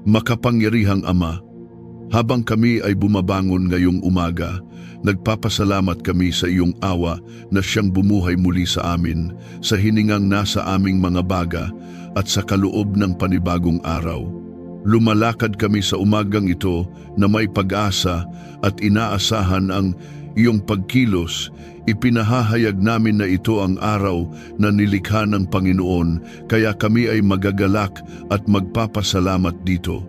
Makapangyarihang Ama, habang kami ay bumabangon ngayong umaga, nagpapasalamat kami sa iyong awa na siyang bumuhay muli sa amin, sa hiningang nasa aming mga baga at sa kaloob ng panibagong araw. Lumalakad kami sa umagang ito na may pag-asa at inaasahan ang iyong pagkilos. Ipinahahayag namin na ito ang araw na nilikha ng Panginoon, kaya kami ay magagalak at magpapasalamat dito.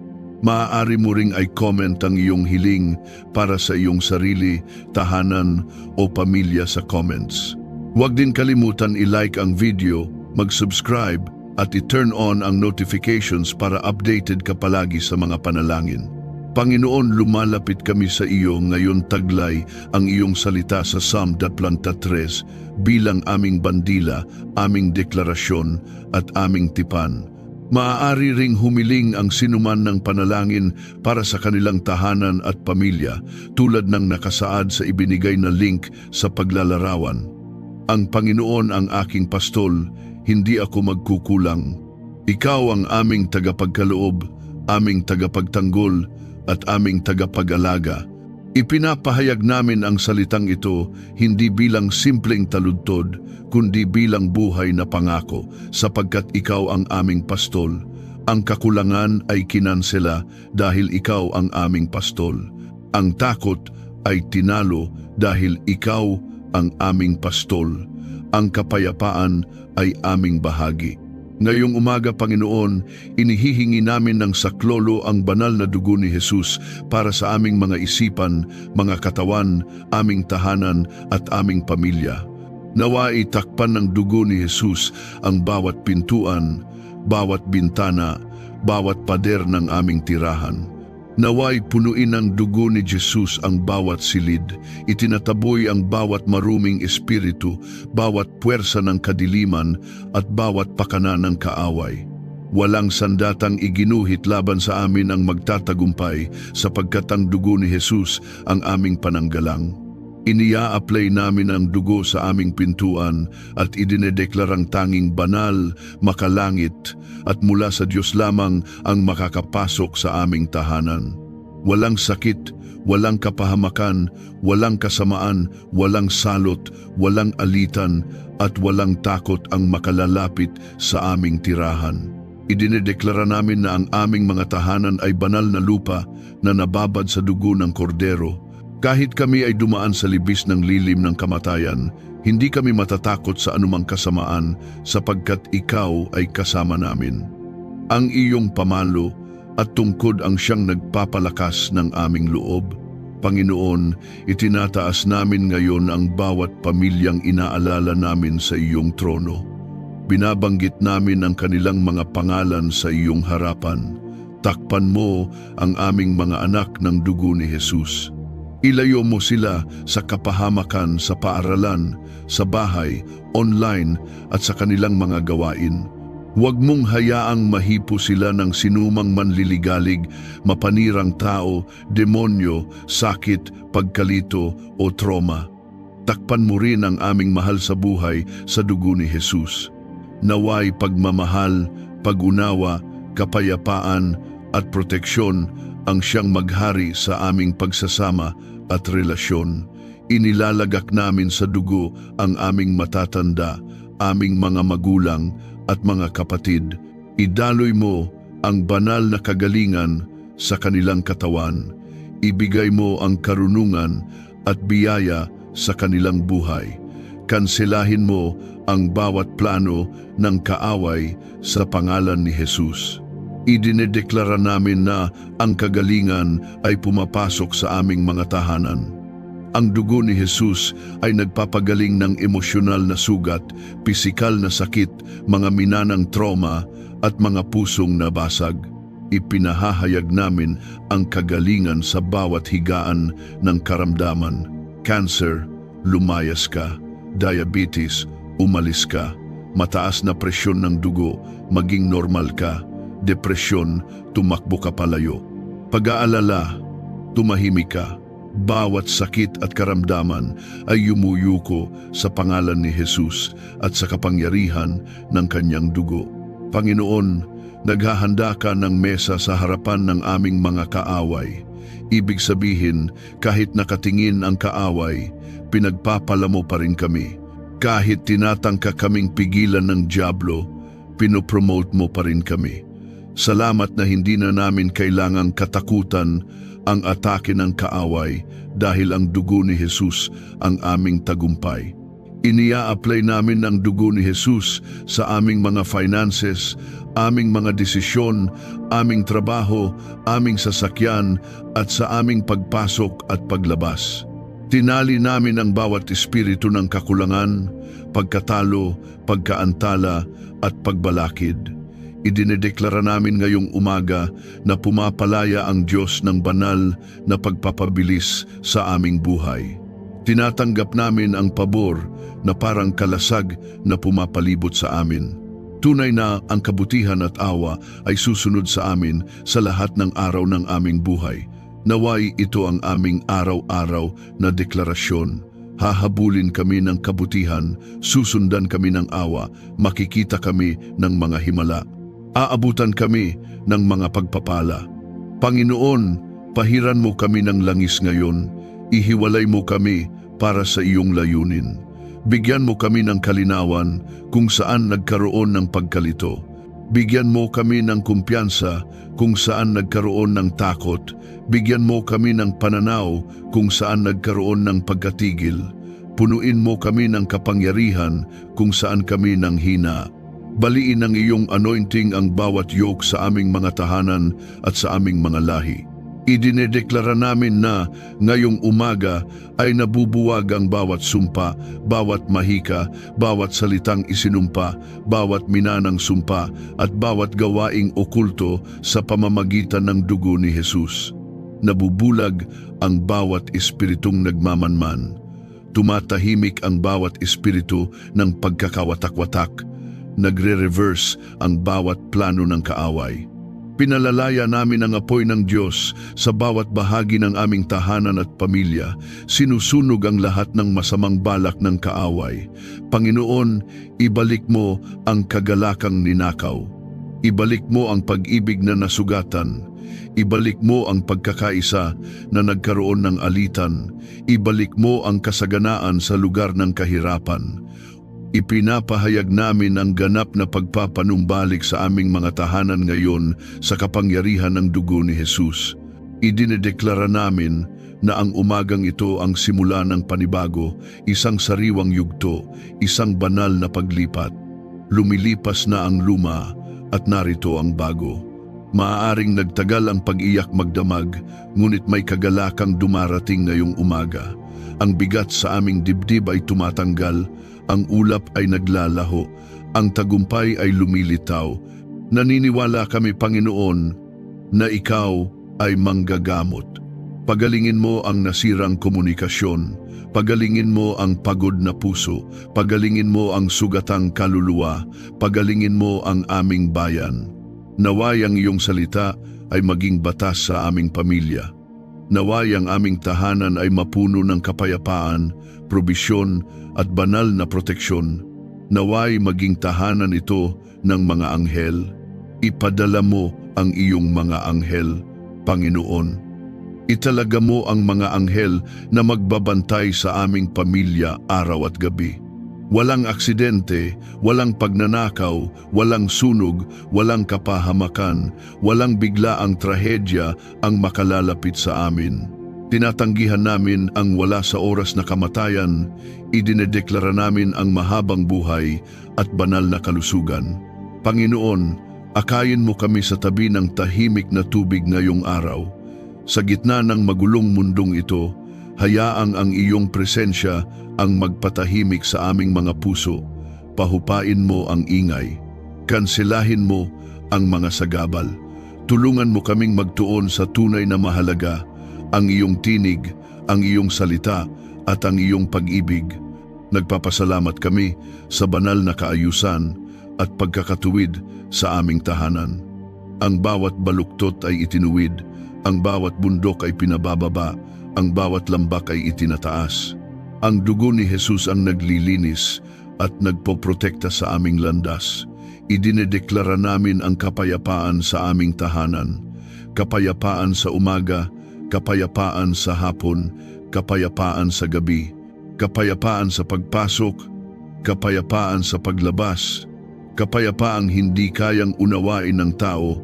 Maaari mo ring i-comment ang iyong hiling para sa iyong sarili, tahanan o pamilya sa comments. Huwag din kalimutan i-like ang video, mag-subscribe at i-turn on ang notifications para updated ka palagi sa mga panalangin. Panginoon, lumalapit kami sa iyo ngayon, taglay ang iyong salita sa Psalm 23 bilang aming bandila, aming deklarasyon at aming tipan. Maaari ring humiling ang sinuman ng panalangin para sa kanilang tahanan at pamilya, tulad ng nakasaad sa ibinigay na link sa paglalarawan. Ang Panginoon ang aking pastol, hindi ako magkukulang. Ikaw ang aming tagapagkaloob, aming tagapagtanggol, at aming tagapag-alaga. Ipinapahayag namin ang salitang ito hindi bilang simpleng taludtod, kundi bilang buhay na pangako, sapagkat ikaw ang aming pastol. Ang kakulangan ay kinansela dahil ikaw ang aming pastol. Ang takot ay tinalo dahil ikaw ang aming pastol. Ang kapayapaan ay aming bahagi. Ngayong umaga, Panginoon, inihihingi namin ng saklolo ang banal na dugo ni Jesus para sa aming mga isipan, mga katawan, aming tahanan at aming pamilya. Nawa itakpan ng dugo ni Jesus ang bawat pintuan, bawat bintana, bawat pader ng aming tirahan. Naway punuin ng dugo ni Jesus ang bawat silid, itinataboy ang bawat maruming espiritu, bawat puwersa ng kadiliman at bawat pakana ng kaaway. Walang sandatang iginuhit laban sa amin ang magtatagumpay, sapagkat ang dugo ni Jesus ang aming pananggalang. Inia-apply namin ang dugo sa aming pintuan at idinedeklarang tanging banal, makalangit at mula sa Diyos lamang ang makakapasok sa aming tahanan. Walang sakit, walang kapahamakan, walang kasamaan, walang salot, walang alitan at walang takot ang makalalapit sa aming tirahan. Idinedeklara namin na ang aming mga tahanan ay banal na lupa na nababad sa dugo ng kordero. Kahit kami ay dumaan sa libis ng lilim ng kamatayan, hindi kami matatakot sa anumang kasamaan sapagkat ikaw ay kasama namin. Ang iyong pamalo at tungkod ang siyang nagpapalakas ng aming loob. Panginoon, itinataas namin ngayon ang bawat pamilyang inaalala namin sa iyong trono. Binabanggit namin ang kanilang mga pangalan sa iyong harapan. Takpan mo ang aming mga anak ng dugo ni Jesus. Ilayo mo sila sa kapahamakan sa paaralan, sa bahay, online at sa kanilang mga gawain. Huwag mong hayaang mahipo sila ng sinumang manliligalig, mapanirang tao, demonyo, sakit, pagkalito o trauma. Takpan mo rin ang aming mahal sa buhay sa dugo ni Jesus. Naway pagmamahal, pag-unawa, kapayapaan at proteksyon ang siyang maghari sa aming pagsasama at relasyon. Inilalagak namin sa dugo ang aming matatanda, aming mga magulang at mga kapatid. Idaloy mo ang banal na kagalingan sa kanilang katawan. Ibigay mo ang karunungan at biyaya sa kanilang buhay. Kanselahin mo ang bawat plano ng kaaway sa pangalan ni Jesus. Idinedeklara namin na ang kagalingan ay pumapasok sa aming mga tahanan. Ang dugo ni Jesus ay nagpapagaling ng emosyonal na sugat, pisikal na sakit, mga minanang trauma at mga pusong nabasag. Ipinahahayag namin ang kagalingan sa bawat higaan ng karamdaman. Cancer, lumayas ka. Diabetes, umalis ka. Mataas na presyon ng dugo, maging normal ka. Depresyon, tumakbo ka palayo. Pag-aalala, tumahimik ka. Bawat sakit at karamdaman ay yumuyuko sa pangalan ni Jesus at sa kapangyarihan ng kanyang dugo. Panginoon, Naghahanda ka ng mesa sa harapan ng aming mga kaaway. Ibig sabihin, kahit nakatingin ang kaaway, pinagpapala mo pa rin kami. Kahit tinatangka kaming pigilan ng dyablo, pinopromote mo pa rin kami. Salamat na hindi na namin kailangang katakutan ang atake ng kaaway dahil ang dugo ni Jesus ang aming tagumpay. Inia-apply namin ang dugo ni Jesus sa aming mga finances, aming mga desisyon, aming trabaho, aming sasakyan at sa aming pagpasok at paglabas. Tinali namin ang bawat espiritu ng kakulangan, pagkatalo, pagkaantala at pagbalakid. Idinedeklara namin ngayong umaga na pumapalaya ang Diyos ng banal na pagpapabilis sa aming buhay. Tinatanggap namin ang pabor na parang kalasag na pumapalibot sa amin. Tunay na ang kabutihan at awa ay susunod sa amin sa lahat ng araw ng aming buhay. Naway ito ang aming araw-araw na deklarasyon. Hahabulin kami ng kabutihan, susundan kami ng awa, makikita kami ng mga himala. Aabutan kami ng mga pagpapala. Panginoon, pahiran mo kami ng langis ngayon, ihiwalay mo kami para sa iyong layunin. Bigyan mo kami ng kalinawan kung saan nagkaroon ng pagkalito. Bigyan mo kami ng kumpiyansa kung saan nagkaroon ng takot. Bigyan mo kami ng pananaw kung saan nagkaroon ng pagkatigil. Punuin mo kami ng kapangyarihan kung saan kami nang hina. Baliin ng iyong anointing ang bawat yoke sa aming mga tahanan at sa aming mga lahi. Idinedeklara namin na ngayong umaga ay nabubuwag ang bawat sumpa, bawat mahika, bawat salitang isinumpa, bawat minanang sumpa at bawat gawaing okulto sa pamamagitan ng dugo ni Jesus. Nabubulag ang bawat espiritong nagmamanman. Tumatahimik ang bawat espiritu ng pagkakawatak-watak. Nagre-reverse ang bawat plano ng kaaway. Pinalalaya namin ang apoy ng Diyos sa bawat bahagi ng aming tahanan at pamilya. Sinusunog ang lahat ng masamang balak ng kaaway. Panginoon, ibalik mo ang kagalakang ninakaw. Ibalik mo ang pag-ibig na nasugatan. Ibalik mo ang pagkakaisa na nagkaroon ng alitan. Ibalik mo ang kasaganaan sa lugar ng kahirapan. Ipinapahayag namin ang ganap na pagpapanumbalik sa aming mga tahanan ngayon sa kapangyarihan ng dugo ni Jesus. Idinedeklara namin na ang umagang ito ang simula ng panibago, isang sariwang yugto, isang banal na paglipat. Lumilipas na ang luma at narito ang bago. Maaaring nagtagal ang pag-iyak magdamag, ngunit may kagalakang dumarating ngayong umaga. Ang bigat sa aming dibdib ay tumatanggal, ang ulap ay naglalaho, ang tagumpay ay lumilitaw. Naniniwala kami, Panginoon, na Ikaw ay manggagamot. Pagalingin mo ang nasirang komunikasyon, pagalingin mo ang pagod na puso, pagalingin mo ang sugatang kaluluwa, pagalingin mo ang aming bayan. Naway ang iyong salita ay maging batas sa aming pamilya. Naway ang aming tahanan ay mapuno ng kapayapaan, probisyon at banal na proteksyon. Naway maging tahanan ito ng mga anghel. Ipadala mo ang iyong mga anghel, Panginoon. Italaga mo ang mga anghel na magbabantay sa aming pamilya araw at gabi. Walang aksidente, walang pagnanakaw, walang sunog, walang kapahamakan, walang biglaang trahedya ang makalalapit sa amin. Tinatanggihan namin ang wala sa oras na kamatayan, idinedeklara namin ang mahabang buhay at banal na kalusugan. Panginoon, akayin mo kami sa tabi ng tahimik na tubig ngayong araw. Sa gitna ng magulong mundong ito, hayaang ang iyong presensya ang magpatahimik sa aming mga puso. Pahupain mo ang ingay. Kanselahin mo ang mga sagabal. Tulungan mo kaming magtuon sa tunay na mahalaga, ang iyong tinig, ang iyong salita at ang iyong pag-ibig. Nagpapasalamat kami sa banal na kaayusan at pagkakatuwid sa aming tahanan. Ang bawat baluktot ay itinuwid, ang bawat bundok ay pinabababa, ang bawat lambak ay itinataas. Ang dugo ni Jesus ang naglilinis at nagpoprotekta sa aming landas. idinedeklara namin ang kapayapaan sa aming tahanan. Kapayapaan sa umaga, kapayapaan sa hapon, kapayapaan sa gabi, kapayapaan sa pagpasok, kapayapaan sa paglabas, kapayapaang hindi kayang unawain ng tao,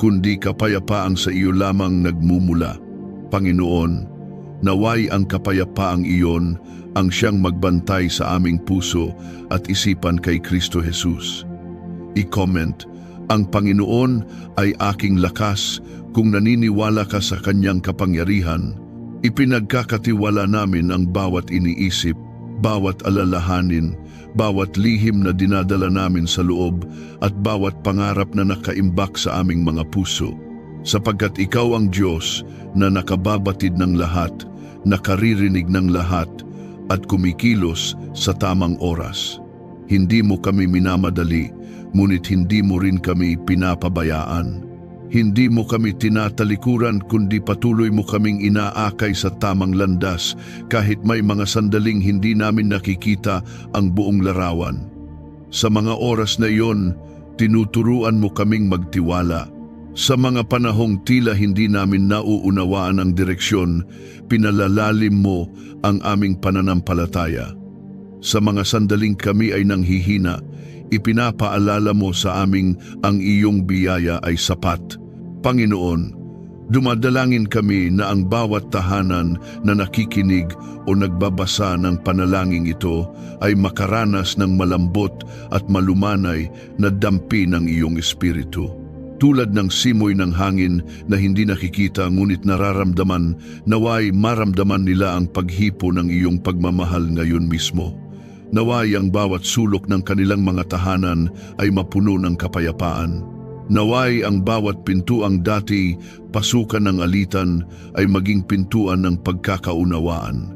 kundi kapayapaang sa iyo lamang nagmumula. Panginoon, naway ang kapayapaang iyon ang siyang magbantay sa aming puso at isipan kay Kristo Jesus. I-comment, ang Panginoon ay aking lakas kung naniniwala ka sa kanyang kapangyarihan. Ipinagkakatiwala namin ang bawat iniisip, bawat alalahanin, bawat lihim na dinadala namin sa loob at bawat pangarap na nakaimbak sa aming mga puso. Sapagkat ikaw ang Diyos na nakababatid ng lahat, nakaririnig ng lahat, at kumikilos sa tamang oras. Hindi mo kami minamadali, ngunit hindi mo rin kami pinapabayaan. Hindi mo kami tinatalikuran kundi patuloy mo kaming inaakay sa tamang landas kahit may mga sandaling hindi namin nakikita ang buong larawan. Sa mga oras na iyon, tinuturuan mo kaming magtiwala. Sa mga panahong tila hindi namin nauunawaan ang direksyon, pinalalalim mo ang aming pananampalataya. Sa mga sandaling kami ay nanghihina, ipinapaalala mo sa aming ang iyong biyaya ay sapat. Panginoon, dumadalangin kami na ang bawat tahanan na nakikinig o nagbabasa ng panalangin ito ay makaranas ng malambot at malumanay na dampi ng iyong Espiritu. Tulad ng simoy ng hangin na hindi nakikita ngunit nararamdaman, naway maramdaman nila ang paghipo ng iyong pagmamahal ngayon mismo. Naway ang bawat sulok ng kanilang mga tahanan ay mapuno ng kapayapaan. Naway ang bawat pintuang dati pasukan ng alitan ay maging pintuan ng pagkakaunawaan.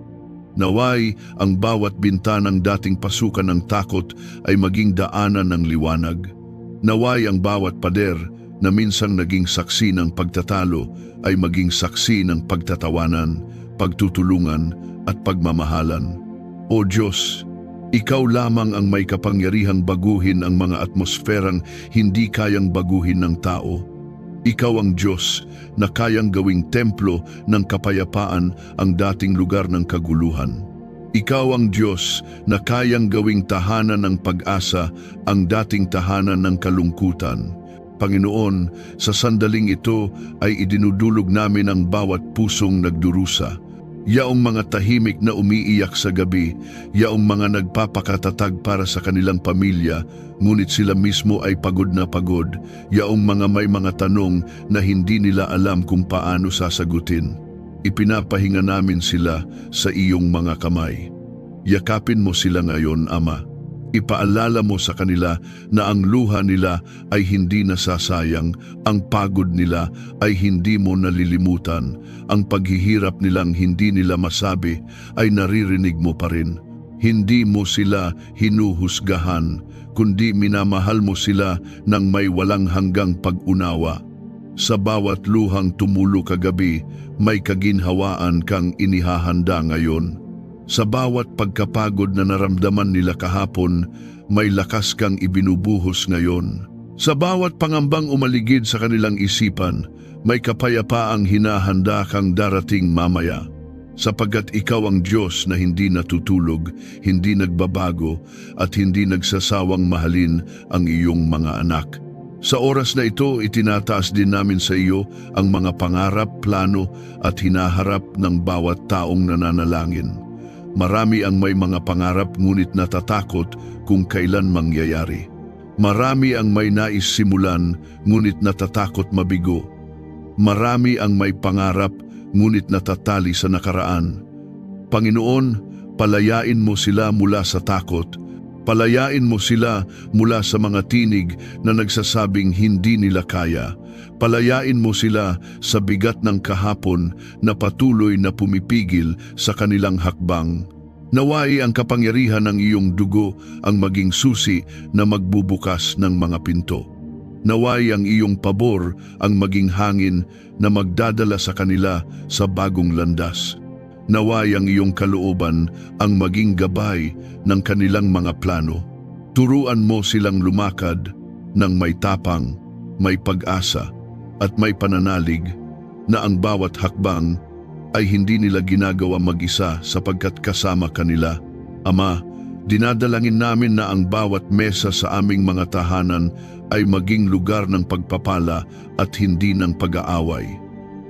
Naway ang bawat bintanang dating pasukan ng takot ay maging daanan ng liwanag. Naway ang bawat pader na minsang naging saksi ng pagtatalo ay maging saksi ng pagtatawanan, pagtutulungan at pagmamahalan. O Diyos, ikaw lamang ang may kapangyarihang baguhin ang mga atmosferang hindi kayang baguhin ng tao. Ikaw ang Diyos na kayang gawing templo ng kapayapaan ang dating lugar ng kaguluhan. Ikaw ang Diyos na kayang gawing tahanan ng pag-asa ang dating tahanan ng kalungkutan. Panginoon, sa sandaling ito ay idinudulog namin ang bawat pusong nagdurusa. Yaong mga tahimik na umiiyak sa gabi, yaong mga nagpapakatatag para sa kanilang pamilya, ngunit sila mismo ay pagod na pagod, yaong mga may mga tanong na hindi nila alam kung paano sasagutin. Ipinapahinga namin sila sa iyong mga kamay. Yakapin mo sila ngayon, Ama. Ipaalala mo sa kanila na ang luha nila ay hindi nasasayang, ang pagod nila ay hindi mo nalilimutan, ang paghihirap nilang hindi nila masabi ay naririnig mo pa rin. Hindi mo sila hinuhusgahan, kundi minamahal mo sila ng may walang hanggang pag-unawa. Sa bawat luhang tumulo kagabi, may kaginhawaan kang inihahanda ngayon. Sa bawat pagkapagod na naramdaman nila kahapon, may lakas kang ibinubuhos ngayon. Sa bawat pangambang umaligid sa kanilang isipan, may kapayapaang hinahanda kang darating mamaya. Sapagkat ikaw ang Diyos na hindi natutulog, hindi nagbabago, at hindi nagsasawang mahalin ang iyong mga anak. Sa oras na ito, itinataas din namin sa iyo ang mga pangarap, plano at hinaharap ng bawat taong nananalangin. Marami ang may mga pangarap ngunit natatakot kung kailan mangyayari. Marami ang may nais simulan ngunit natatakot mabigo. Marami ang may pangarap ngunit natatali sa nakaraan. Panginoon, palayain mo sila mula sa takot. Palayain mo sila mula sa mga tinig na nagsasabing hindi nila kaya. Palayain mo sila sa bigat ng kahapon na patuloy na pumipigil sa kanilang hakbang. Naway ang kapangyarihan ng iyong dugo ang maging susi na magbubukas ng mga pinto. Naway ang iyong pabor ang maging hangin na magdadala sa kanila sa bagong landas. Naway ang iyong kalooban ang maging gabay ng kanilang mga plano. Turuan mo silang lumakad, ng may tapang, may pag-asa, at may pananalig na ang bawat hakbang ay hindi nila ginagawa mag-isa sapagkat kasama kanila. Ama, dinadalangin namin na ang bawat mesa sa aming mga tahanan ay maging lugar ng pagpapala at hindi ng pag-aaway.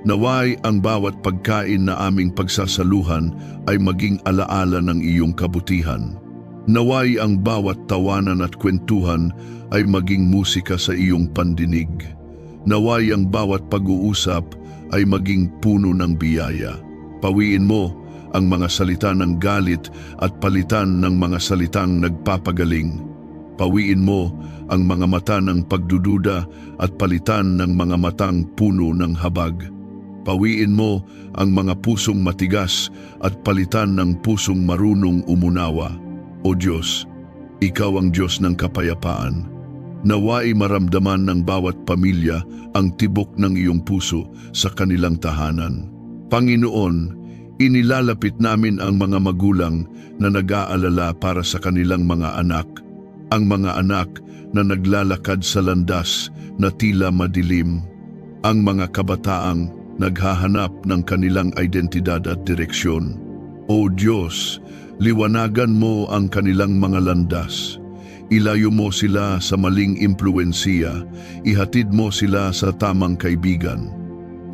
Naway ang bawat pagkain na aming pagsasaluhan ay maging alaala ng iyong kabutihan. Naway ang bawat tawanan at kwentuhan ay maging musika sa iyong pandinig. Naway ang bawat pag-uusap ay maging puno ng biyaya. Pawiin mo ang mga salita ng galit at palitan ng mga salitang nagpapagaling. Pawiin mo ang mga mata ng pagdududa at palitan ng mga matang puno ng habag. Pawiin mo ang mga pusong matigas at palitan ng pusong marunong umunawa. O Diyos, Ikaw ang Diyos ng kapayapaan. Naway maramdaman ng bawat pamilya ang tibok ng iyong puso sa kanilang tahanan. Panginoon, inilalapit namin ang mga magulang na nag-aalala para sa kanilang mga anak, ang mga anak na naglalakad sa landas na tila madilim, ang mga kabataang naghahanap ng kanilang identidad at direksyon. O Diyos, liwanagan mo ang kanilang mga landas. Ilayo mo sila sa maling impluwensiya, ihatid mo sila sa tamang kaibigan.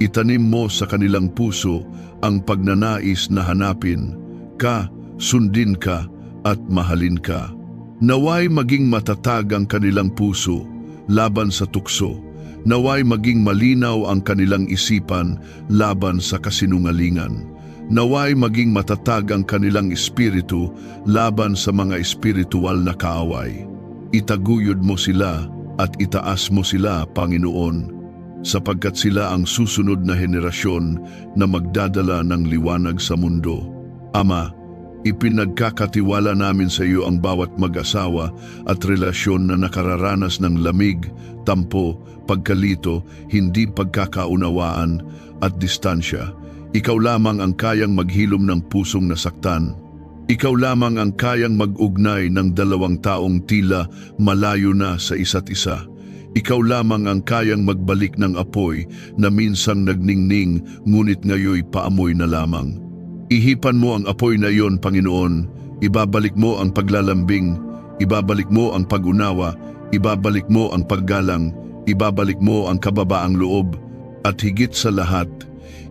Itanim mo sa kanilang puso ang pagnanais na hanapin ka, sundin ka, at mahalin ka. Naway maging matatag ang kanilang puso laban sa tukso. Naway maging malinaw ang kanilang isipan laban sa kasinungalingan. Naway maging matatag ang kanilang espiritu laban sa mga espiritual na kaaway. Itaguyod mo sila at itaas mo sila, Panginoon, sapagkat sila ang susunod na henerasyon na magdadala ng liwanag sa mundo. Ama, ipinagkakatiwala namin sa iyo ang bawat mag-asawa at relasyon na nakararanas ng lamig, tampo, pagkalito, hindi pagkakaunawaan at distansya. Ikaw lamang ang kayang maghilom ng pusong nasaktan. Ikaw lamang ang kayang mag-ugnay ng dalawang taong tila malayo na sa isa't isa. Ikaw lamang ang kayang magbalik ng apoy na minsang nagningning ngunit ngayoy paamoy na lamang. Ihipan mo ang apoy na iyon, Panginoon. Ibabalik mo ang paglalambing, ibabalik mo ang pag-unawa, ibabalik mo ang paggalang, ibabalik mo ang kababaang loob, at higit sa lahat,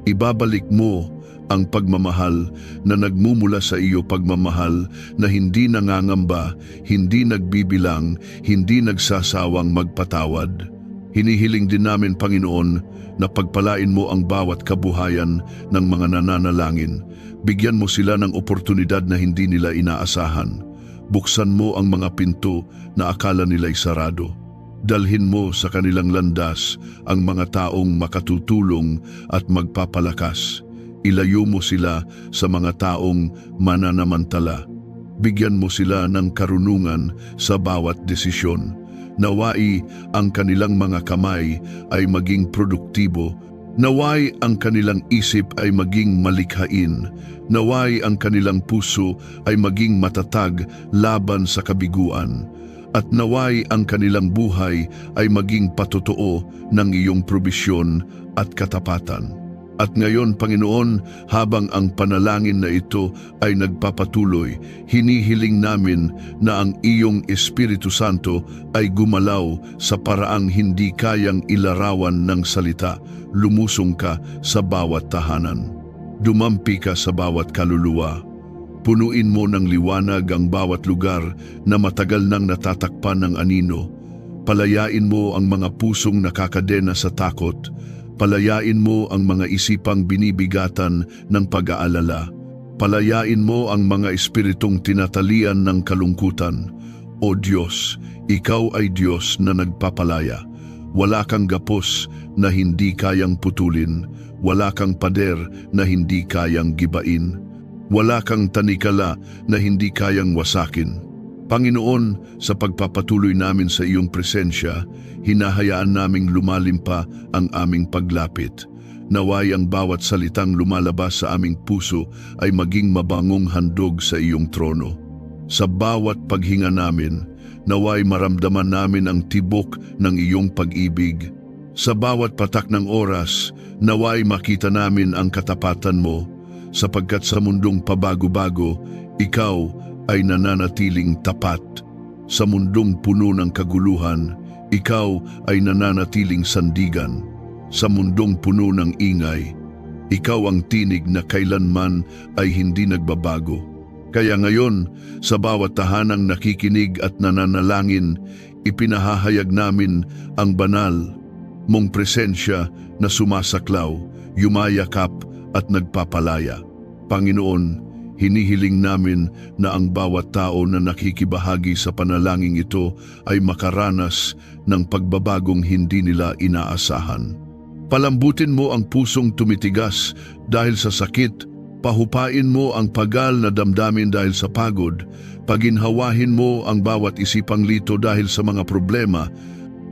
ibabalik mo ang pagmamahal na nagmumula sa iyo, pagmamahal na hindi nangangamba, hindi nagbibilang, hindi nagsasawang magpatawad. Hinihiling din namin, Panginoon, na pagpalain mo ang bawat kabuhayan ng mga nananalangin. Bigyan mo sila ng oportunidad na hindi nila inaasahan. Buksan mo ang mga pinto na akala nila'y sarado. Dalhin mo sa kanilang landas ang mga taong makatutulong at magpapalakas. Ilayo mo sila sa mga taong mananamantala. Bigyan mo sila ng karunungan sa bawat desisyon. Naway ang kanilang mga kamay ay maging produktibo. Naway ang kanilang isip ay maging malikhain. Naway ang kanilang puso ay maging matatag laban sa kabiguan. At naway ang kanilang buhay ay maging patotoo ng iyong probisyon at katapatan. At ngayon, Panginoon, habang ang panalangin na ito ay nagpapatuloy, hinihiling namin na ang iyong Espiritu Santo ay gumalaw sa paraang hindi kayang ilarawan ng salita. Lumusong ka sa bawat tahanan. Dumampi ka sa bawat kaluluwa. Punuin mo ng liwanag ang bawat lugar na matagal nang natatakpan ng anino. Palayain mo ang mga pusong nakakadena sa takot. Palayain mo ang mga isipang binibigatan ng pag-aalala. Palayain mo ang mga espiritong tinatalian ng kalungkutan. O Diyos, Ikaw ay Diyos na nagpapalaya. Wala kang gapos na hindi kayang putulin. Wala kang pader na hindi kayang gibain. Wala kang tanikala na hindi kayang wasakin. Panginoon, sa pagpapatuloy namin sa iyong presensya, hinahayaan naming lumalim pa ang aming paglapit. Naway ang bawat salitang lumalabas sa aming puso ay maging mabangong handog sa iyong trono. Sa bawat paghinga namin, naway maramdaman namin ang tibok ng iyong pag-ibig. Sa bawat patak ng oras, naway makita namin ang katapatan mo, sapagkat sa mundong pabago-bago, ikaw ay nananatiling tapat. Sa mundong puno ng kaguluhan, ikaw ay nananatiling sandigan. Sa mundong puno ng ingay, ikaw ang tinig na kailanman ay hindi nagbabago. Kaya ngayon, sa bawat tahanang nakikinig at nananalangin, ipinahahayag namin ang banal mong presensya na sumasaklaw, yumayakap at nagpapalaya. Panginoon, hinihiling namin na ang bawat tao na nakikibahagi sa panalangin ito ay makaranas ng pagbabagong hindi nila inaasahan. Palambutin mo ang pusong tumitigas dahil sa sakit, pahupain mo ang pagal na damdamin dahil sa pagod, paginhawahin mo ang bawat isipang lito dahil sa mga problema.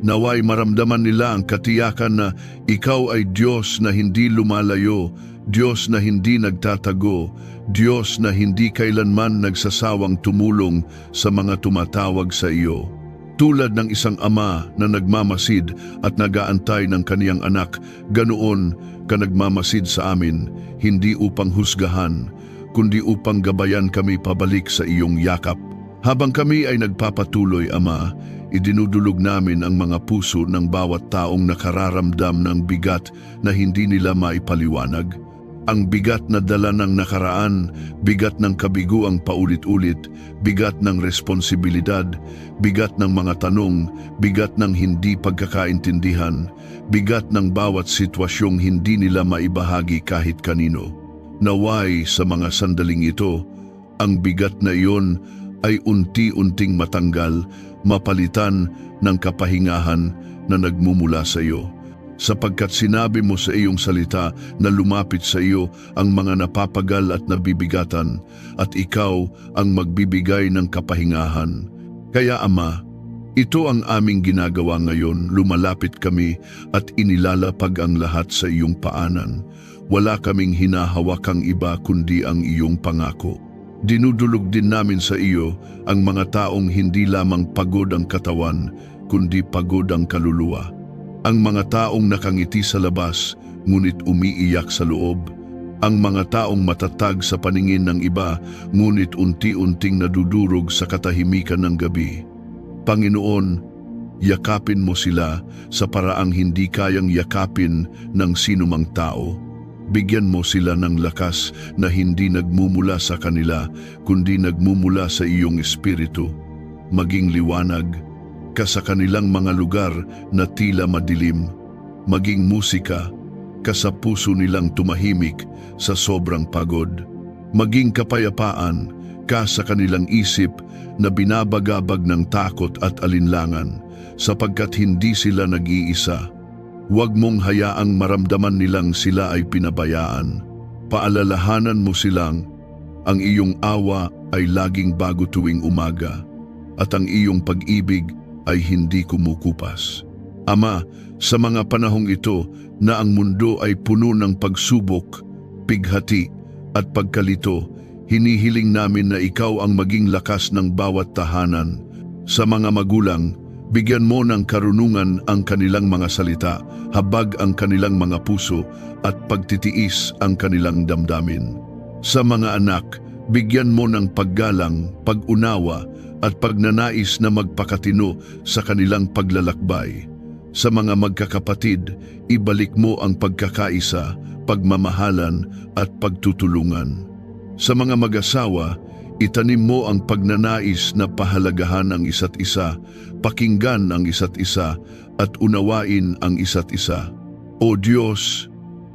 Naway maramdaman nila ang katiyakan na ikaw ay Diyos na hindi lumalayo, Diyos na hindi nagtatago, Diyos na hindi kailanman nagsasawang tumulong sa mga tumatawag sa iyo. Tulad ng isang ama na nagmamasid at nagaantay ng kaniyang anak, ganoon ka nagmamasid sa amin, hindi upang husgahan, kundi upang gabayan kami pabalik sa iyong yakap. Habang kami ay nagpapatuloy, Ama, idinudulog namin ang mga puso ng bawat taong nakararamdam ng bigat na hindi nila maipaliwanag. Ang bigat na dala ng nakaraan, bigat ng kabiguang paulit-ulit, bigat ng responsibilidad, bigat ng mga tanong, bigat ng hindi pagkakaintindihan, bigat ng bawat sitwasyong hindi nila maibahagi kahit kanino. Naway sa mga sandaling ito, ang bigat na iyon ay unti-unting matanggal, mapalitan ng kapahingahan na nagmumula sa iyo. Sapagkat sinabi mo sa iyong salita na lumapit sa iyo ang mga napapagal at nabibigatan, at ikaw ang magbibigay ng kapahingahan. Kaya Ama, ito ang aming ginagawa ngayon, lumalapit kami at inilalapag ang lahat sa iyong paanan. Wala kaming hinahawakang iba kundi ang iyong pangako. Dinudulog din namin sa iyo ang mga taong hindi lamang pagod ang katawan, kundi pagod ang kaluluwa. Ang mga taong nakangiti sa labas, ngunit umiiyak sa loob. Ang mga taong matatag sa paningin ng iba, ngunit unti-unting nadudurog sa katahimikan ng gabi. Panginoon, yakapin mo sila sa paraang hindi kayang yakapin ng sinumang tao. Bigyan mo sila ng lakas na hindi nagmumula sa kanila, kundi nagmumula sa iyong espiritu. Maging liwanag ka sa kanilang mga lugar na tila madilim. Maging musika ka sa puso nilang tumahimik sa sobrang pagod. Maging kapayapaan ka sa kanilang isip na binabagabag ng takot at alinlangan, sapagkat hindi sila nag-iisa. Huwag mong hayaang maramdaman nilang sila ay pinabayaan. Paalalahanan mo silang ang iyong awa ay laging bago tuwing umaga, at ang iyong pag-ibig ay hindi kumukupas. Ama, sa mga panahong ito na ang mundo ay puno ng pagsubok, pighati at pagkalito, hinihiling namin na ikaw ang maging lakas ng bawat tahanan. Sa mga magulang, bigyan mo ng karunungan ang kanilang mga salita, habag ang kanilang mga puso, at pagtitiis ang kanilang damdamin. Sa mga anak, bigyan mo ng paggalang, pag-unawa, at pagnanais na magpakatino sa kanilang paglalakbay. Sa mga magkakapatid, ibalik mo ang pagkakaisa, pagmamahalan, at pagtutulungan. Sa mga mag-asawa, itanim mo ang pagnanais na pahalagahan ang isa't isa, pakinggan ang isa't isa, at unawain ang isa't isa. O Diyos,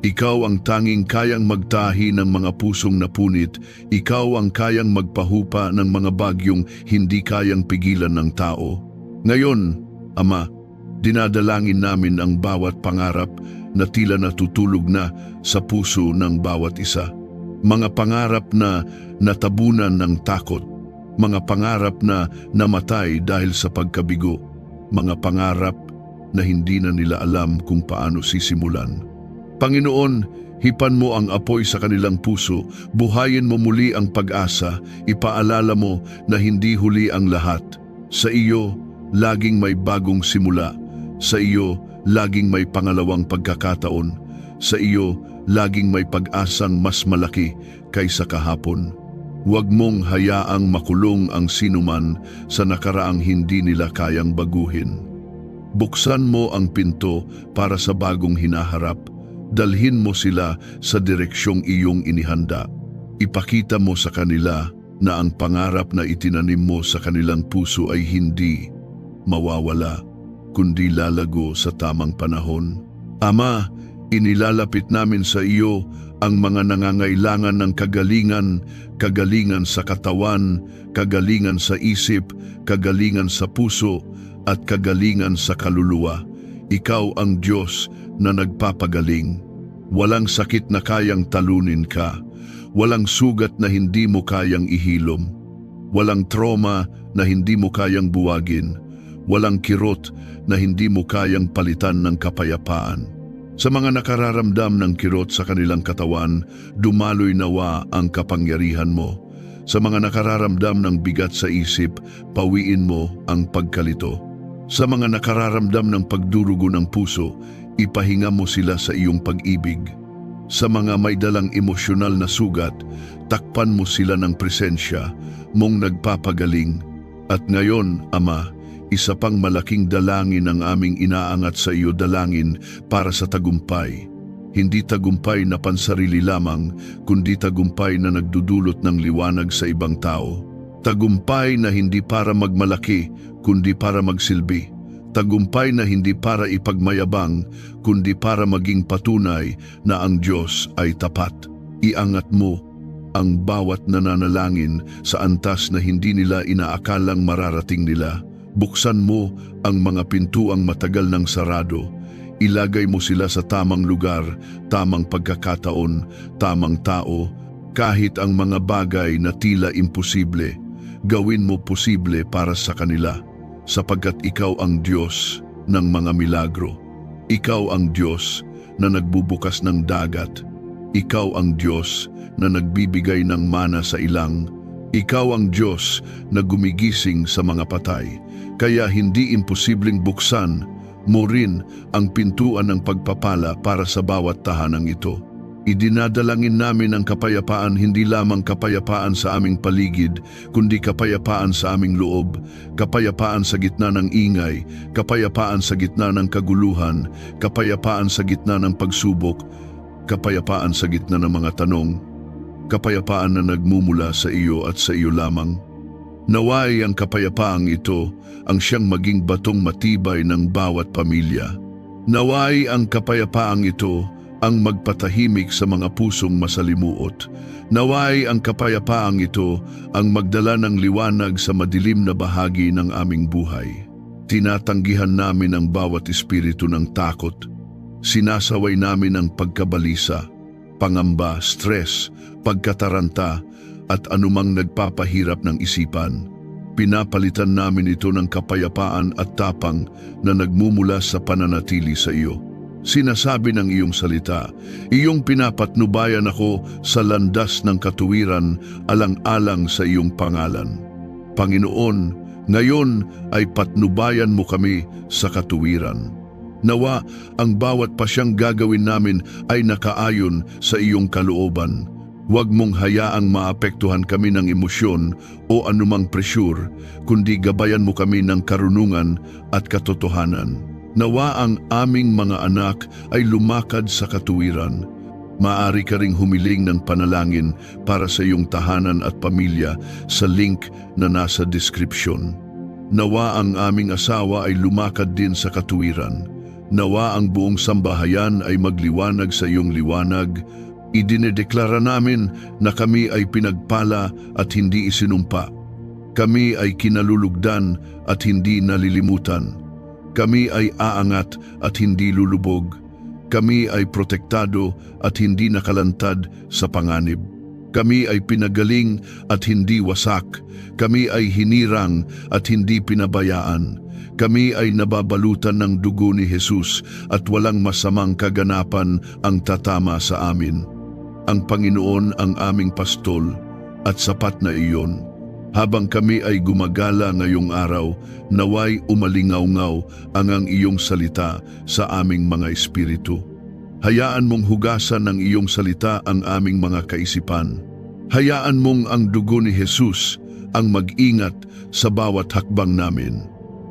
ikaw ang tanging kayang magtahi ng mga pusong napunit, ikaw ang kayang magpahupa ng mga bagyong hindi kayang pigilan ng tao. Ngayon, Ama, dinadalangin namin ang bawat pangarap na tila natutulog na sa puso ng bawat isa. Mga pangarap na natabunan ng takot, mga pangarap na namatay dahil sa pagkabigo, mga pangarap na hindi na nila alam kung paano sisimulan. Panginoon, hipan mo ang apoy sa kanilang puso, buhayin mo muli ang pag-asa, ipaalala mo na hindi huli ang lahat. Sa iyo, laging may bagong simula. Sa iyo, laging may pangalawang pagkakataon. Sa iyo, laging may pag-asang mas malaki kaysa kahapon. Huwag mong hayaang makulong ang sinuman sa nakaraang hindi nila kayang baguhin. Buksan mo ang pinto para sa bagong hinaharap. Dalhin mo sila sa direksyong iyong inihanda. Ipakita mo sa kanila na ang pangarap na itinanim mo sa kanilang puso ay hindi mawawala, kundi lalago sa tamang panahon. Ama, inilalapit namin sa iyo ang mga nangangailangan ng kagalingan, kagalingan sa katawan, kagalingan sa isip, kagalingan sa puso, at kagalingan sa kaluluwa. Ikaw ang Diyos na nagpapagaling. Walang sakit na kayang talunin ka. Walang sugat na hindi mo kayang ihilom. Walang trauma na hindi mo kayang buwagin. Walang kirot na hindi mo kayang palitan ng kapayapaan. Sa mga nakararamdam ng kirot sa kanilang katawan, dumaloy nawa ang kapangyarihan mo. Sa mga nakararamdam ng bigat sa isip, pawiin mo ang pagkalito. Sa mga nakararamdam ng pagdurugo ng puso, ipahinga mo sila sa iyong pag-ibig. Sa mga may dalang emosyonal na sugat, takpan mo sila ng presensya mong nagpapagaling. At ngayon, Ama, isa pang malaking dalangin ang aming inaangat sa iyo, dalangin para sa tagumpay. Hindi tagumpay na pansarili lamang, kundi tagumpay na nagdudulot ng liwanag sa ibang tao. Tagumpay na hindi para magmalaki, kundi para magsilbi. Tagumpay na hindi para ipagmayabang, kundi para maging patunay na ang Diyos ay tapat. Iangat mo ang bawat nananalangin sa antas na hindi nila inaakalang mararating nila. Buksan mo ang mga pintuang matagal ng sarado. Ilagay mo sila sa tamang lugar, tamang pagkakataon, tamang tao. Kahit ang mga bagay na tila imposible, gawin mo posible para sa kanila, sapagkat ikaw ang Diyos ng mga milagro. Ikaw ang Diyos na nagbubukas ng dagat. Ikaw ang Diyos na nagbibigay ng mana sa ilang. Ikaw ang Diyos na gumigising sa mga patay. Kaya hindi imposibleng buksan mo rin ang pintuan ng pagpapala para sa bawat tahanang ito. Idinadalangin namin ang kapayapaan, hindi lamang kapayapaan sa aming paligid, kundi kapayapaan sa aming loob, kapayapaan sa gitna ng ingay, kapayapaan sa gitna ng kaguluhan, kapayapaan sa gitna ng pagsubok, kapayapaan sa gitna ng mga tanong, kapayapaan na nagmumula sa iyo at sa iyo lamang. Naway ang kapayapaang ito ang siyang maging batong matibay ng bawat pamilya. Naway ang kapayapaang ito ang magpatahimik sa mga pusong masalimuot. Naway ang kapayapaang ito ang magdala ng liwanag sa madilim na bahagi ng aming buhay. Tinatanggihan namin ang bawat espiritu ng takot. Sinasaway namin ang pagkabalisa, pangamba, stress, pagkataranta, at anumang nagpapahirap ng isipan. Pinapalitan namin ito ng kapayapaan at tapang na nagmumula sa pananatili sa iyo. Sinasabi ng iyong salita, iyong pinapatnubayan ako sa landas ng katuwiran alang-alang sa iyong pangalan. Panginoon, ngayon ay patnubayan mo kami sa katuwiran. Nawa ang bawat pasyang gagawin namin ay nakaayon sa iyong kalooban. Huwag mong hayaang maapektuhan kami ng emosyon o anumang presyur, kundi gabayan mo kami ng karunungan at katotohanan. Nawa ang aming mga anak ay lumakad sa katuwiran. Maaari ka ring humiling ng panalangin para sa iyong tahanan at pamilya sa link na nasa description. Nawa ang aming asawa ay lumakad din sa katuwiran. Nawa ang buong sambahayan ay magliwanag sa iyong liwanag. Idinedeklara namin na kami ay pinagpala at hindi isinumpa. Kami ay kinalulugdan at hindi nalilimutan. Kami ay aangat at hindi lulubog. Kami ay protektado at hindi nakalantad sa panganib. Kami ay pinagaling at hindi wasak. Kami ay hinirang at hindi pinabayaan. Kami ay nababalutan ng dugo ni Jesus at walang masamang kaganapan ang tatama sa amin. Ang Panginoon ang aming pastol at sapat na iyon. Habang kami ay gumagala ngayong araw, naway umalingaw-ngaw ang iyong salita sa aming mga espiritu. Hayaan mong hugasan ng iyong salita ang aming mga kaisipan. Hayaan mong ang dugo ni Jesus ang mag-ingat sa bawat hakbang namin.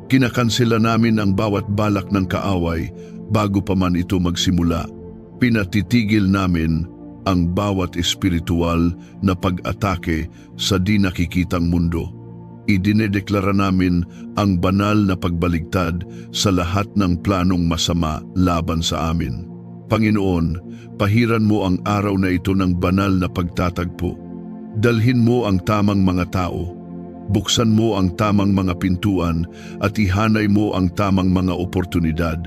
Kinakansela namin ang bawat balak ng kaaway bago pa man ito magsimula. Pinatitigil namin ang bawat espiritual na pag-atake sa di nakikitang mundo. Idinedeklara namin ang banal na pagbaligtad sa lahat ng planong masama laban sa amin. Panginoon, pahiran mo ang araw na ito ng banal na pagtatagpo. Dalhin mo ang tamang mga tao. Buksan mo ang tamang mga pintuan at ihanay mo ang tamang mga oportunidad.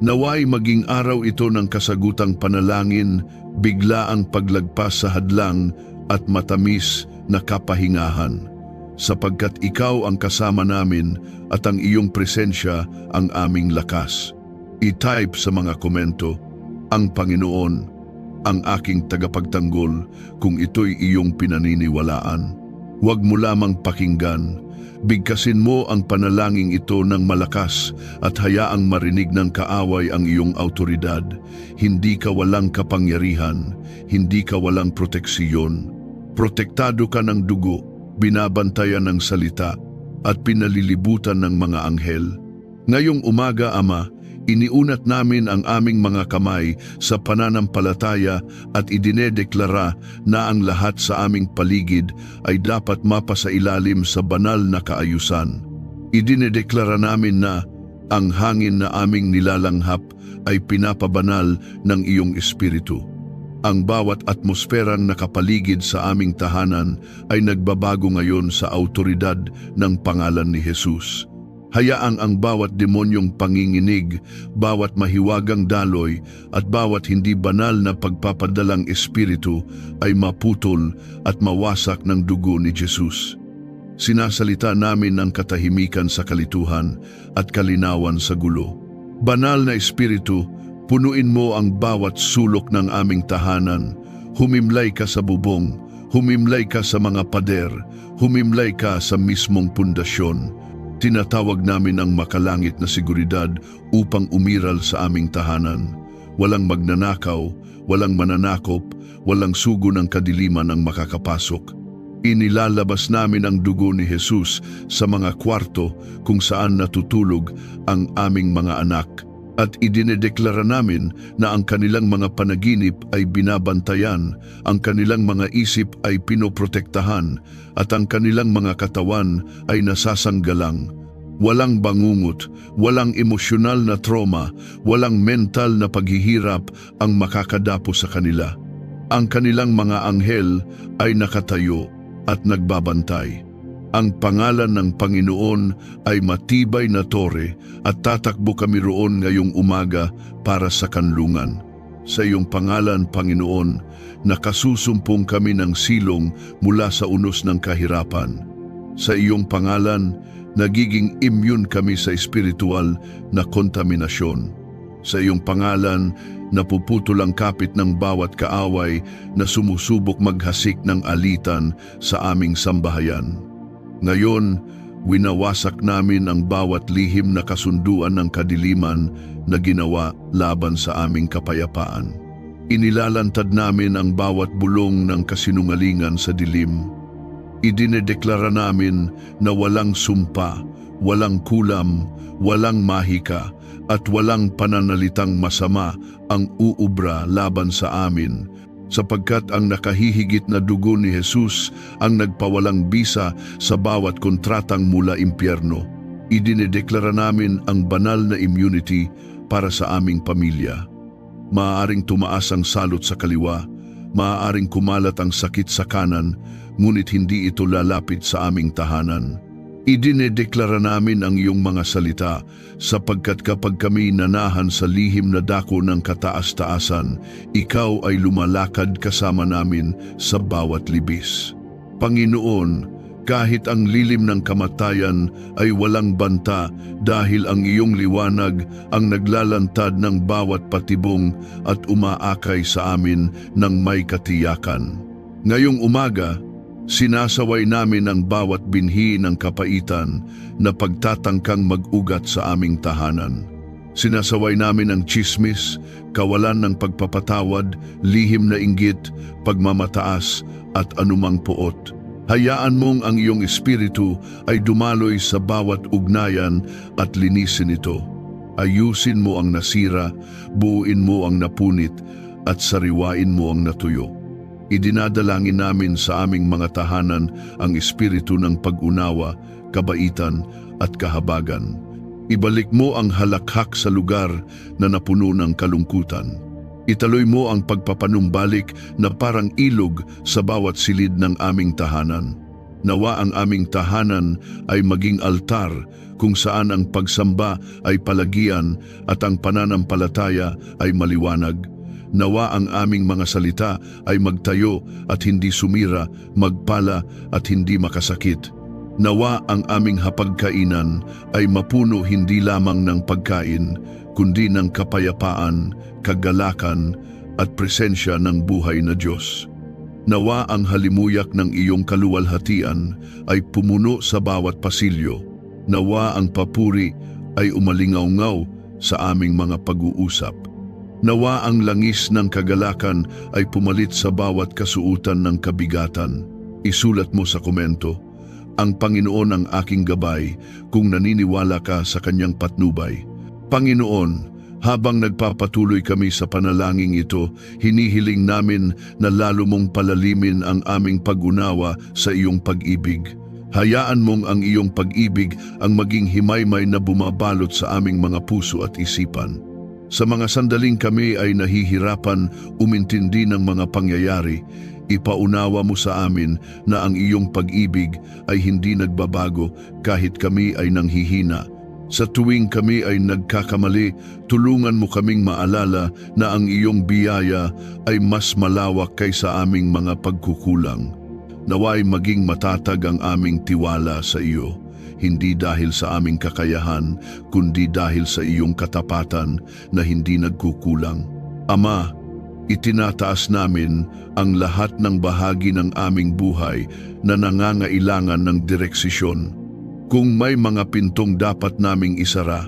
Naway maging araw ito ng kasagutang panalangin, bigla ang paglagpas sa hadlang at matamis na kapahingahan. Sapagkat ikaw ang kasama namin at ang iyong presensya ang aming lakas. I-type sa mga komento, ang Panginoon, ang aking tagapagtanggol kung ito'y iyong pinaniniwalaan. Huwag mo lamang pakinggan. Bigkasin mo ang panalangin ito ng malakas at hayaang marinig ng kaaway ang iyong autoridad. Hindi ka walang kapangyarihan, hindi ka walang proteksiyon. Protektado ka ng dugo, binabantayan ng salita, at pinalilibutan ng mga anghel. Ngayong umaga, Ama, iniunat namin ang aming mga kamay sa pananampalataya at idinedeklara na ang lahat sa aming paligid ay dapat mapasailalim sa banal na kaayusan. Idinedeklara namin na ang hangin na aming nilalanghap ay pinapabanal ng iyong espiritu. Ang bawat atmosferang nakapaligid sa aming tahanan ay nagbabago ngayon sa autoridad ng pangalan ni Jesus. Hayaang ang bawat demonyong panginginig, bawat mahiwagang daloy at bawat hindi banal na pagpapadalang espiritu ay maputol at mawasak ng dugo ni Jesus. Sinasalita namin ang katahimikan sa kalituhan at kalinawan sa gulo. Banal na espiritu, punuin mo ang bawat sulok ng aming tahanan. Humimlay ka sa bubong, humimlay ka sa mga pader, humimlay ka sa mismong pundasyon. Tinatawag namin ang makalangit na seguridad upang umiral sa aming tahanan. Walang magnanakaw, walang mananakop, walang sugo ng kadiliman ang makakapasok. Inilalabas namin ang dugo ni Jesus sa mga kwarto kung saan natutulog ang aming mga anak. At idinedeklara namin na ang kanilang mga panaginip ay binabantayan, ang kanilang mga isip ay pinoprotektahan, at ang kanilang mga katawan ay nasasanggalang. Walang bangungot, walang emosyonal na trauma, walang mental na paghihirap ang makakadapo sa kanila. Ang kanilang mga anghel ay nakatayo at nagbabantay. Ang pangalan ng Panginoon ay matibay na tore at tatakbo kami roon ngayong umaga para sa kanlungan. Sa iyong pangalan, Panginoon, nakasusumpong kami ng silong mula sa unos ng kahirapan. Sa iyong pangalan, nagiging immune kami sa espiritual na kontaminasyon. Sa iyong pangalan, napuputol ang kapit ng bawat kaaway na sumusubok maghasik ng alitan sa aming sambahayan. Ngayon, winawasak namin ang bawat lihim na kasunduan ng kadiliman na ginawa laban sa aming kapayapaan. Inilalantad namin ang bawat bulong ng kasinungalingan sa dilim. Idinedeklara namin na walang sumpa, walang kulam, walang mahika, at walang pananalitang masama ang uubra laban sa amin, sapagkat ang nakahihigit na dugo ni Jesus ang nagpawalang bisa sa bawat kontratang mula impyerno. Idinedeklara namin ang banal na immunity para sa aming pamilya. Maaaring tumaas ang salot sa kaliwa, maaaring kumalat ang sakit sa kanan, ngunit hindi ito lalapit sa aming tahanan. Idinedeklara namin ang iyong mga salita, sapagkat kapag kami nanahan sa lihim na dako ng kataas-taasan, ikaw ay lumalakad kasama namin sa bawat libis. Panginoon, kahit ang lilim ng kamatayan ay walang banta dahil ang iyong liwanag ang naglalantad ng bawat patibong at umaakay sa amin ng may katiyakan. Ngayong umaga, Sinasaway namin ang bawat binhi ng kapaitan na pagtatangkang mag-ugat sa aming tahanan. Sinasaway namin ang tsismis, kawalan ng pagpapatawad, lihim na inggit, pagmamataas at anumang puot. Hayaan mong ang iyong espiritu ay dumaloy sa bawat ugnayan at linisin ito. Ayusin mo ang nasira, buuin mo ang napunit at sariwain mo ang natuyo. Idinadalangin namin sa aming mga tahanan ang espiritu ng pag-unawa, kabaitan at kahabagan. Ibalik mo ang halakhak sa lugar na napuno ng kalungkutan. Ituloy mo ang pagpapanumbalik na parang ilog sa bawat silid ng aming tahanan. Nawa ang aming tahanan ay maging altar kung saan ang pagsamba ay palagian at ang pananampalataya ay maliwanag. Nawa ang aming mga salita ay magtayo at hindi sumira, magpala at hindi makasakit. Nawa ang aming hapagkainan ay mapuno hindi lamang ng pagkain, kundi ng kapayapaan, kagalakan at presensya ng buhay na Diyos. Nawa ang halimuyak ng iyong kaluwalhatian ay pumuno sa bawat pasilyo. Nawa ang papuri ay umalingaw-ngaw sa aming mga pag-uusap. Nawa ang langis ng kagalakan ay pumalit sa bawat kasuutan ng kabigatan. Isulat mo sa komento, ang Panginoon ang aking gabay kung naniniwala ka sa kanyang patnubay. Panginoon, habang nagpapatuloy kami sa panalangin ito, hinihiling namin na lalo mong palalimin ang aming pag-unawa sa iyong pag-ibig. Hayaan mong ang iyong pag-ibig ang maging himaymay na bumabalot sa aming mga puso at isipan. Sa mga sandaling kami ay nahihirapan umintindi ng mga pangyayari, ipaunawa mo sa amin na ang iyong pag-ibig ay hindi nagbabago kahit kami ay nanghihina. Sa tuwing kami ay nagkakamali, tulungan mo kaming maalala na ang iyong biyaya ay mas malawak kaysa aming mga pagkukulang. Naway maging matatag ang aming tiwala sa iyo, hindi dahil sa aming kakayahan, kundi dahil sa iyong katapatan na hindi nagkukulang. Ama, itinataas namin ang lahat ng bahagi ng aming buhay na nangangailangan ng direksisyon. Kung may mga pintong dapat naming isara,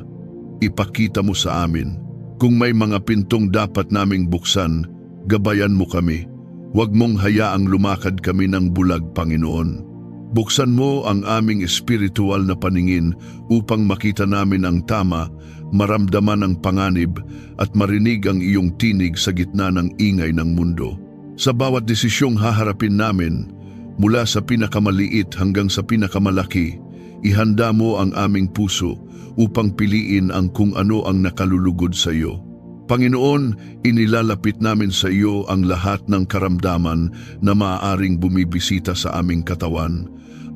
ipakita mo sa amin. Kung may mga pintong dapat naming buksan, gabayan mo kami. Huwag mong hayaang lumakad kami ng bulag, Panginoon. Buksan mo ang aming espiritual na paningin upang makita namin ang tama, maramdaman ang panganib at marinig ang iyong tinig sa gitna ng ingay ng mundo. Sa bawat desisyong haharapin namin, mula sa pinakamaliit hanggang sa pinakamalaki, ihanda mo ang aming puso upang piliin ang kung ano ang nakalulugod sa iyo. Panginoon, inilalapit namin sa iyo ang lahat ng karamdaman na maaaring bumibisita sa aming katawan.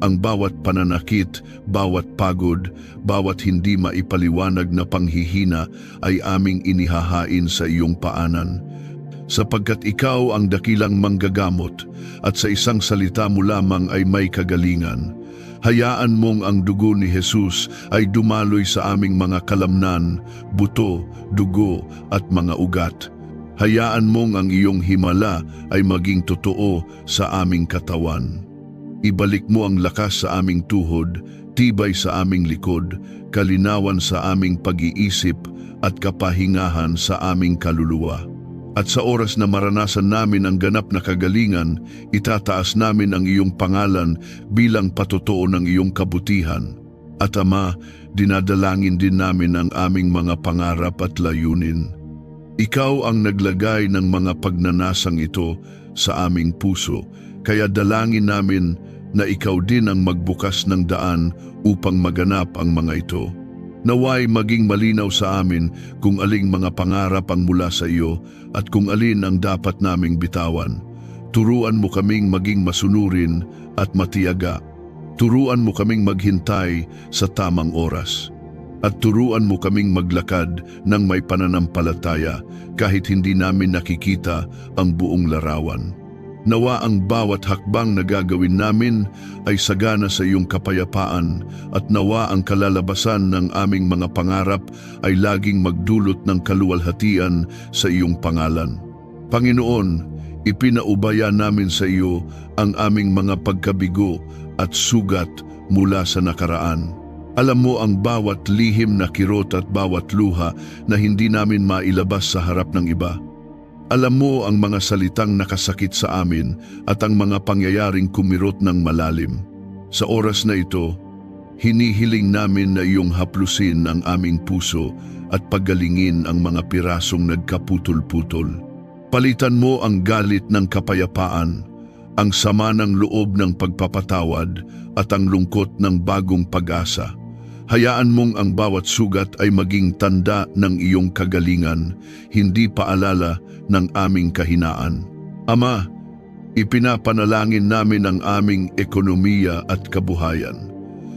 Ang bawat pananakit, bawat pagod, bawat hindi maipaliwanag na panghihina ay aming inihahain sa iyong paanan. Sapagkat ikaw ang dakilang manggagamot at sa isang salita mo lamang ay may kagalingan. Hayaan mong ang dugo ni Jesus ay dumaloy sa aming mga kalamnan, buto, dugo at mga ugat. Hayaan mong ang iyong himala ay maging totoo sa aming katawan. Ibalik mo ang lakas sa aming tuhod, tibay sa aming likod, kalinawan sa aming pag-iisip at kapahingahan sa aming kaluluwa. At sa oras na maranasan namin ang ganap na kagalingan, itataas namin ang iyong pangalan bilang patotoo ng iyong kabutihan. At Ama, dinadalangin din namin ang aming mga pangarap at layunin. Ikaw ang naglagay ng mga pagnanasang ito sa aming puso, kaya dalangin namin na ikaw din ang magbukas ng daan upang maganap ang mga ito. Naway maging malinaw sa amin kung aling mga pangarap ang mula sa iyo at kung alin ang dapat naming bitawan. Turuan mo kaming maging masunurin at matiyaga. Turuan mo kaming maghintay sa tamang oras. At turuan mo kaming maglakad ng may pananampalataya kahit hindi namin nakikita ang buong larawan. Nawa ang bawat hakbang na gagawin namin ay sagana sa iyong kapayapaan at nawa ang kalalabasan ng aming mga pangarap ay laging magdulot ng kaluwalhatian sa iyong pangalan. Panginoon, Ipinaubaya namin sa iyo ang aming mga pagkabigo at sugat mula sa nakaraan. Alam mo ang bawat lihim na kirot at bawat luha na hindi namin mailabas sa harap ng iba. Alam mo ang mga salitang nakasakit sa amin at ang mga pangyayaring kumirot ng malalim. Sa oras na ito, hinihiling namin na iyong haplusin ang aming puso at paggalingin ang mga pirasong nagkaputol-putol. Palitan mo ang galit ng kapayapaan, ang sama ng loob ng pagpapatawad at ang lungkot ng bagong pag-asa. Hayaan mong ang bawat sugat ay maging tanda ng iyong kagalingan, hindi paalala ng aming kahinaan. Ama, ipinapanalangin namin ang aming ekonomiya at kabuhayan.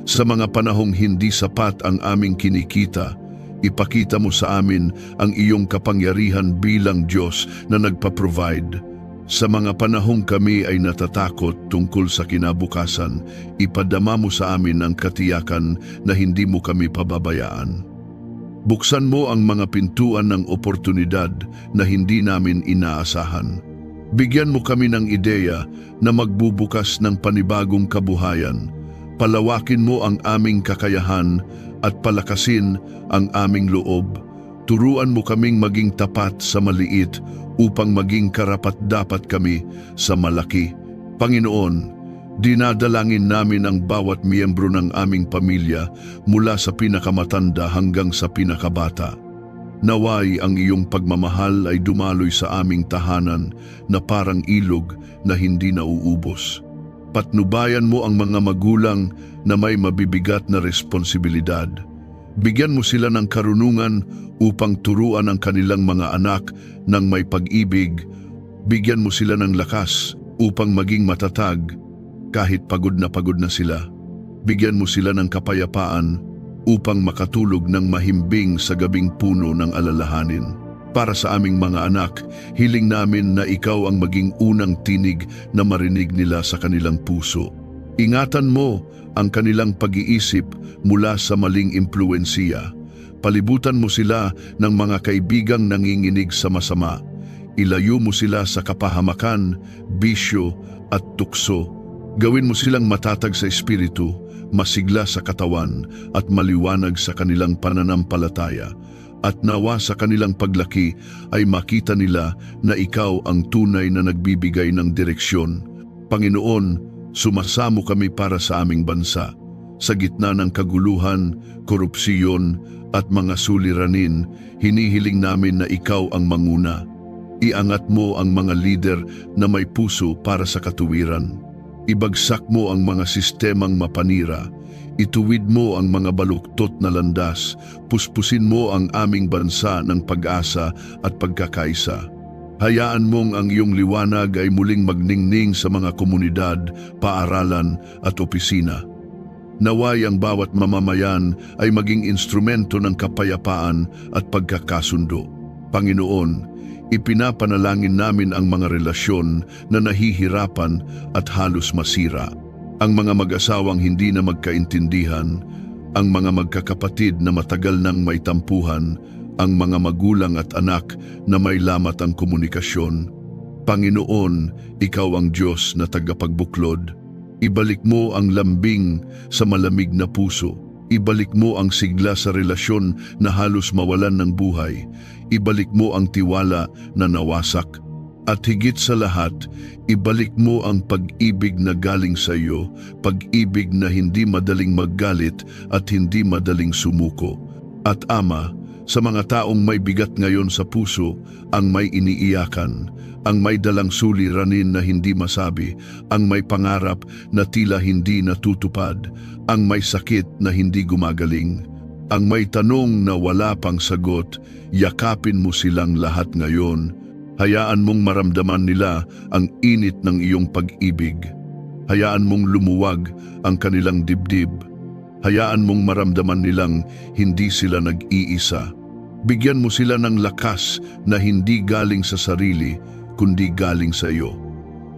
Sa mga panahong hindi sapat ang aming kinikita, ipakita mo sa amin ang iyong kapangyarihan bilang Diyos na nagpa-provide. Sa mga panahong kami ay natatakot tungkol sa kinabukasan, ipadama mo sa amin ang katiyakan na hindi mo kami pababayaan. Buksan mo ang mga pintuan ng oportunidad na hindi namin inaasahan. Bigyan mo kami ng ideya na magbubukas ng panibagong kabuhayan. Palawakin mo ang aming kakayahan at palakasin ang aming loob. Turuan mo kaming maging tapat sa maliit upang maging karapat-dapat kami sa malaki. Panginoon, dinadalangin namin ang bawat miyembro ng aming pamilya mula sa pinakamatanda hanggang sa pinakabata. Naway ang iyong pagmamahal ay dumaloy sa aming tahanan na parang ilog na hindi nauubos. Patnubayan mo ang mga magulang na may mabibigat na responsibilidad. Bigyan mo sila ng karunungan upang turuan ang kanilang mga anak ng may pag-ibig. Bigyan mo sila ng lakas upang maging matatag kahit pagod na sila. Bigyan mo sila ng kapayapaan upang makatulog ng mahimbing sa gabing puno ng alalahanin. Para sa aming mga anak, hiling namin na ikaw ang maging unang tinig na marinig nila sa kanilang puso. Ingatan mo ang kanilang pag-iisip mula sa maling impluwensiya. Palibutan mo sila ng mga kaibigang nanginginig sa masama. Ilayo mo sila sa kapahamakan, bisyo at tukso. Gawin mo silang matatag sa espiritu, masigla sa katawan at maliwanag sa kanilang pananampalataya. At nawa sa kanilang paglaki ay makita nila na ikaw ang tunay na nagbibigay ng direksyon. Panginoon, sumasamo kami para sa aming bansa. Sa gitna ng kaguluhan, korupsyon at mga suliranin, hinihiling namin na ikaw ang manguna. Iangat mo ang mga lider na may puso para sa katuwiran. Ibagsak mo ang mga sistemang mapanira. Ituwid mo ang mga baluktot na landas. Puspusin mo ang aming bansa ng pag-asa at pagkakaisa. Hayaan mong ang iyong liwanag ay muling magningning sa mga komunidad, paaralan at opisina. Naway ang bawat mamamayan ay maging instrumento ng kapayapaan at pagkakasundo. Panginoon, ipinapanalangin namin ang mga relasyon na nahihirapan at halos masira. Ang mga mag-asawang hindi na magkaintindihan, ang mga magkakapatid na matagal nang may tampuhan, ang mga magulang at anak na may lamat ang komunikasyon. Panginoon, ikaw ang Diyos na tagapagbuklod. Ibalik mo ang lambing sa malamig na puso. Ibalik mo ang sigla sa relasyon na halos mawalan ng buhay. Ibalik mo ang tiwala na nawasak. At higit sa lahat, ibalik mo ang pag-ibig na galing sa iyo, pag-ibig na hindi madaling maggalit at hindi madaling sumuko. At Ama, sa mga taong may bigat ngayon sa puso, ang may iniiyakan, ang may dalang suliranin na hindi masabi, ang may pangarap na tila hindi natutupad, ang may sakit na hindi gumagaling, ang may tanong na wala pang sagot, yakapin mo silang lahat ngayon. Hayaan mong maramdaman nila ang init ng iyong pag-ibig. Hayaan mong lumuwag ang kanilang dibdib. Hayaan mong maramdaman nilang hindi sila nag-iisa. Bigyan mo sila ng lakas na hindi galing sa sarili, kundi galing sa iyo.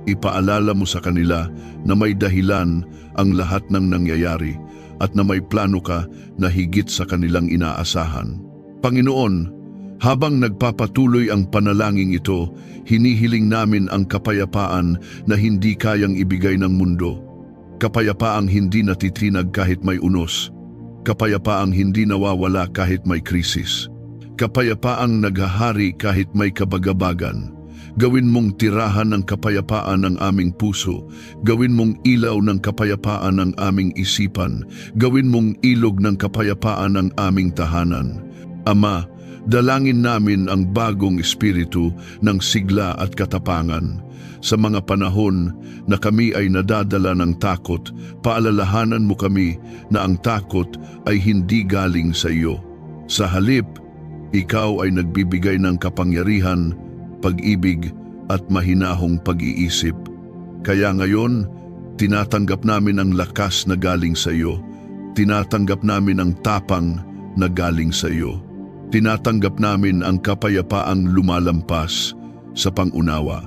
Ipaalala mo sa kanila na may dahilan ang lahat ng nangyayari at na may plano ka na higit sa kanilang inaasahan. Panginoon, Habang nagpapatuloy ang panalangin ito, hinihiling namin ang kapayapaan na hindi kayang ibigay ng mundo. Kapayapaang hindi natitinag kahit may unos. Kapayapaang hindi nawawala kahit may krisis. Kapayapaang naghahari kahit may kabagabagan. Gawin mong tirahan ng kapayapaan ng aming puso. Gawin mong ilaw ng kapayapaan ng aming isipan. Gawin mong ilog ng kapayapaan ng aming tahanan. Ama, dalangin namin ang bagong espiritu ng sigla at katapangan. Sa mga panahon na kami ay nadadala ng takot, paalalahanan mo kami na ang takot ay hindi galing sa iyo. Sa halip, ikaw ay nagbibigay ng kapangyarihan, pag-ibig at mahinahong pag-iisip. Kaya ngayon, tinatanggap namin ang lakas na galing sa iyo. Tinatanggap namin ang tapang na galing sa iyo. Tinatanggap namin ang kapayapaang lumalampas sa pangunawa.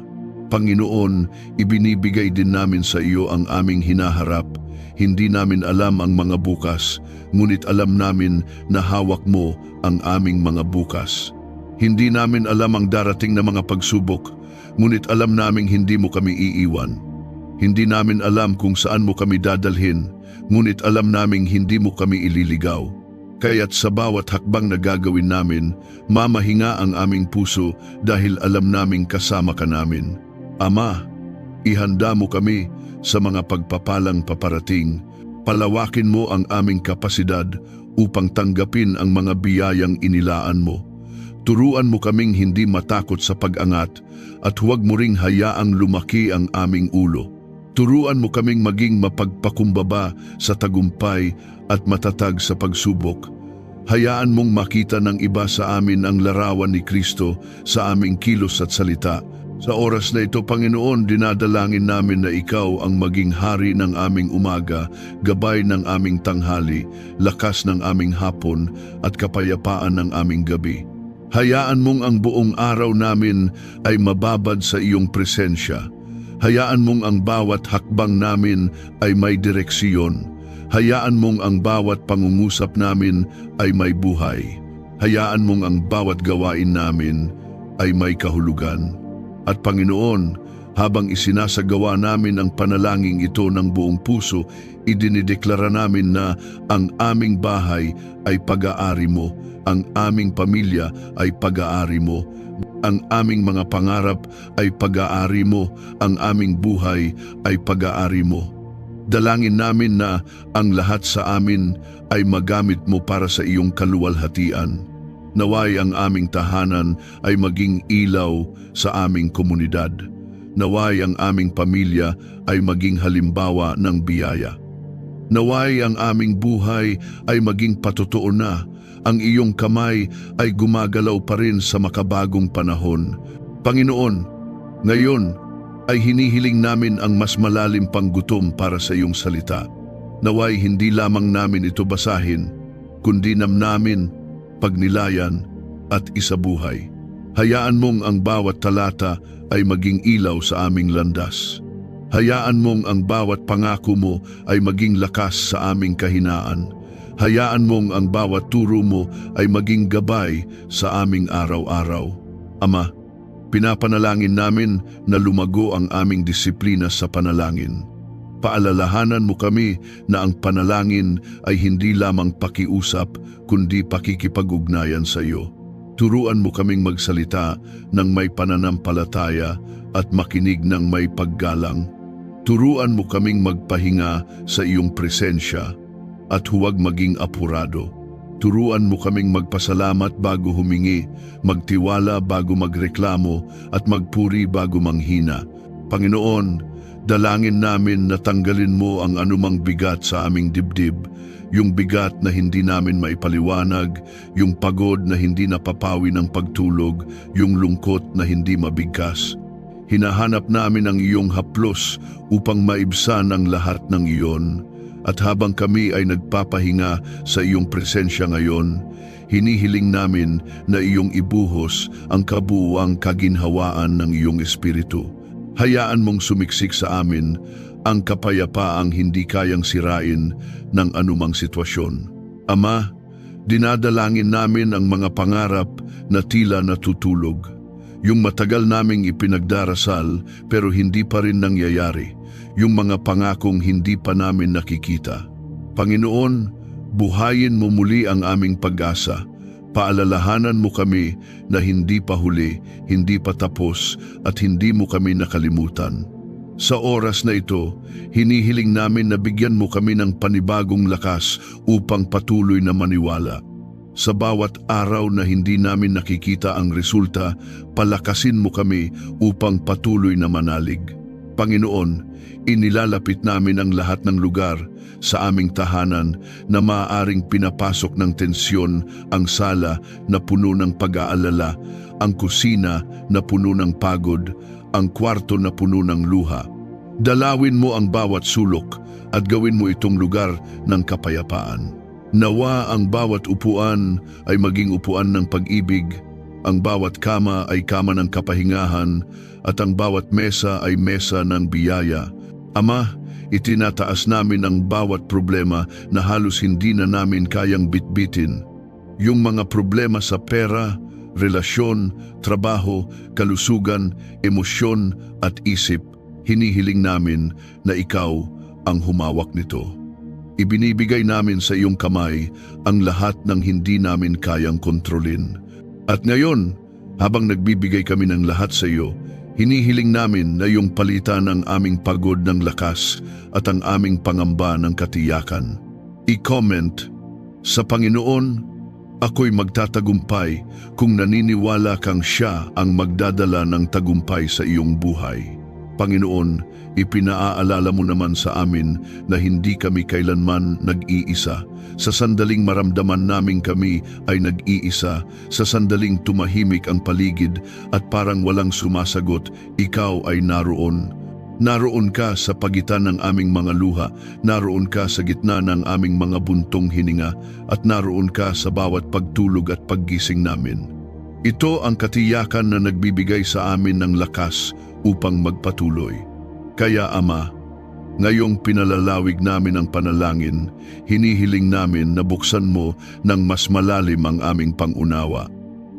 Panginoon, ibinibigay din namin sa iyo ang aming hinaharap. Hindi namin alam ang mga bukas, ngunit alam namin na hawak mo ang aming mga bukas. Hindi namin alam ang darating na mga pagsubok, ngunit alam naming hindi mo kami iiwan. Hindi namin alam kung saan mo kami dadalhin, ngunit alam naming hindi mo kami ililigaw. Kaya't sa bawat hakbang na gagawin namin, mamahinga ang aming puso dahil alam naming kasama ka namin. Ama, ihanda mo kami sa mga pagpapalang paparating. Palawakin mo ang aming kapasidad upang tanggapin ang mga biyayang inilaan mo. Turuan mo kaming hindi matakot sa pag-angat at huwag mo ring hayaang lumaki ang aming ulo. Turuan mo kaming maging mapagpakumbaba sa tagumpay at matatag sa pagsubok. Hayaan mong makita ng iba sa amin ang larawan ni Kristo sa aming kilos at salita. Sa oras na ito, Panginoon, dinadalangin namin na Ikaw ang maging hari ng aming umaga, gabay ng aming tanghali, lakas ng aming hapon at kapayapaan ng aming gabi. Hayaan mong ang buong araw namin ay mababad sa iyong presensya. Hayaan mong ang bawat hakbang namin ay may direksyon. Hayaan mong ang bawat pangungusap namin ay may buhay. Hayaan mong ang bawat gawain namin ay may kahulugan. At Panginoon, habang isinasagawa namin ang panalangin ito ng buong puso, idinideklara namin na ang aming bahay ay pag-aari mo, ang aming pamilya ay pag-aari mo, ang aming mga pangarap ay pag-aari mo, ang aming buhay ay pag-aari mo. Dalangin namin na ang lahat sa amin ay magamit mo para sa iyong kaluwalhatian. Naway ang aming tahanan ay maging ilaw sa aming komunidad. Naway ang aming pamilya ay maging halimbawa ng biyaya. Naway ang aming buhay ay maging patotoo na. Ang iyong kamay ay gumagalaw pa rin sa makabagong panahon. Panginoon, ngayon ay hinihiling namin ang mas malalim pang gutom para sa iyong salita. Naway hindi lamang namin ito basahin, kundi namin, pagnilayan at isabuhay. Hayaan mong ang bawat talata ay maging ilaw sa aming landas. Hayaan mong ang bawat pangako mo ay maging lakas sa aming kahinaan. Hayaan mong ang bawat turo mo ay maging gabay sa aming araw-araw. Ama, pinapanalangin namin na lumago ang aming disiplina sa panalangin. Paalalahanan mo kami na ang panalangin ay hindi lamang pakiusap, kundi pakikipag-ugnayan sa iyo. Turuan mo kaming magsalita ng may pananampalataya at makinig ng may paggalang. Turuan mo kaming magpahinga sa iyong presensya at huwag maging apurado. Turuan mo kaming magpasalamat bago humingi, magtiwala bago magreklamo at magpuri bago manghina. Panginoon, dalangin namin na tanggalin mo ang anumang bigat sa aming dibdib, yung bigat na hindi namin maipaliwanag, yung pagod na hindi napapawi ng pagtulog, yung lungkot na hindi mabigkas. Hinahanap namin ang iyong haplos upang maibsan ang lahat ng iyon. At habang kami ay nagpapahinga sa iyong presensya ngayon, hinihiling namin na iyong ibuhos ang kabuuang kaginhawaan ng iyong espiritu. Hayaan mong sumiksik sa amin ang kapayapaang hindi kayang sirain ng anumang sitwasyon. Ama, Dinadalangin namin ang mga pangarap na tila natutulog. Yung matagal naming ipinagdarasal pero hindi pa rin nangyayari. Yung mga pangakong hindi pa namin nakikita. Panginoon, buhayin mo muli ang aming pag-asa. Paalalahanan mo kami na hindi pa huli, hindi pa tapos at hindi mo kami nakalimutan. Sa oras na ito, hinihiling namin na bigyan mo kami ng panibagong lakas upang patuloy na maniwala. Sa bawat araw na hindi namin nakikita ang resulta, palakasin mo kami upang patuloy na manalig. Panginoon, inilalapit namin ang lahat ng lugar sa aming tahanan na maaaring pinapasok ng tensyon, ang sala na puno ng pag-aalala, ang kusina na puno ng pagod, ang kwarto na puno ng luha. Dalawin mo ang bawat sulok at gawin mo itong lugar ng kapayapaan. Nawa ang bawat upuan ay maging upuan ng pag-ibig, ang bawat kama ay kama ng kapahingahan, at ang bawat mesa ay mesa ng biyaya. Ama, itinataas namin ang bawat problema na halos hindi na namin kayang bitbitin. Yung mga problema sa pera, relasyon, trabaho, kalusugan, emosyon at isip, hinihiling namin na ikaw ang humawak nito. Ibinibigay namin sa iyong kamay ang lahat ng hindi namin kayang kontrolin. At ngayon, habang nagbibigay kami ng lahat sa iyo, hinihiling namin na iyong palitan ang aming pagod ng lakas at ang aming pangamba ng katiyakan. I-comment, sa Panginoon, ako'y magtatagumpay kung naniniwala kang siya ang magdadala ng tagumpay sa iyong buhay. Panginoon, ipinaaalala mo naman sa amin na hindi kami kailanman nag-iisa. Sa sandaling maramdaman namin kami ay nag-iisa, sa sandaling tumahimik ang paligid at parang walang sumasagot, ikaw ay naroon. Naroon ka sa pagitan ng aming mga luha, naroon ka sa gitna ng aming mga buntong hininga, at naroon ka sa bawat pagtulog at paggising namin. Ito ang katiyakan na nagbibigay sa amin ng lakas upang magpatuloy. Kaya Ama, ngayong pinalalawig namin ang panalangin, hinihiling namin na buksan mo ng mas malalim ang aming pangunawa.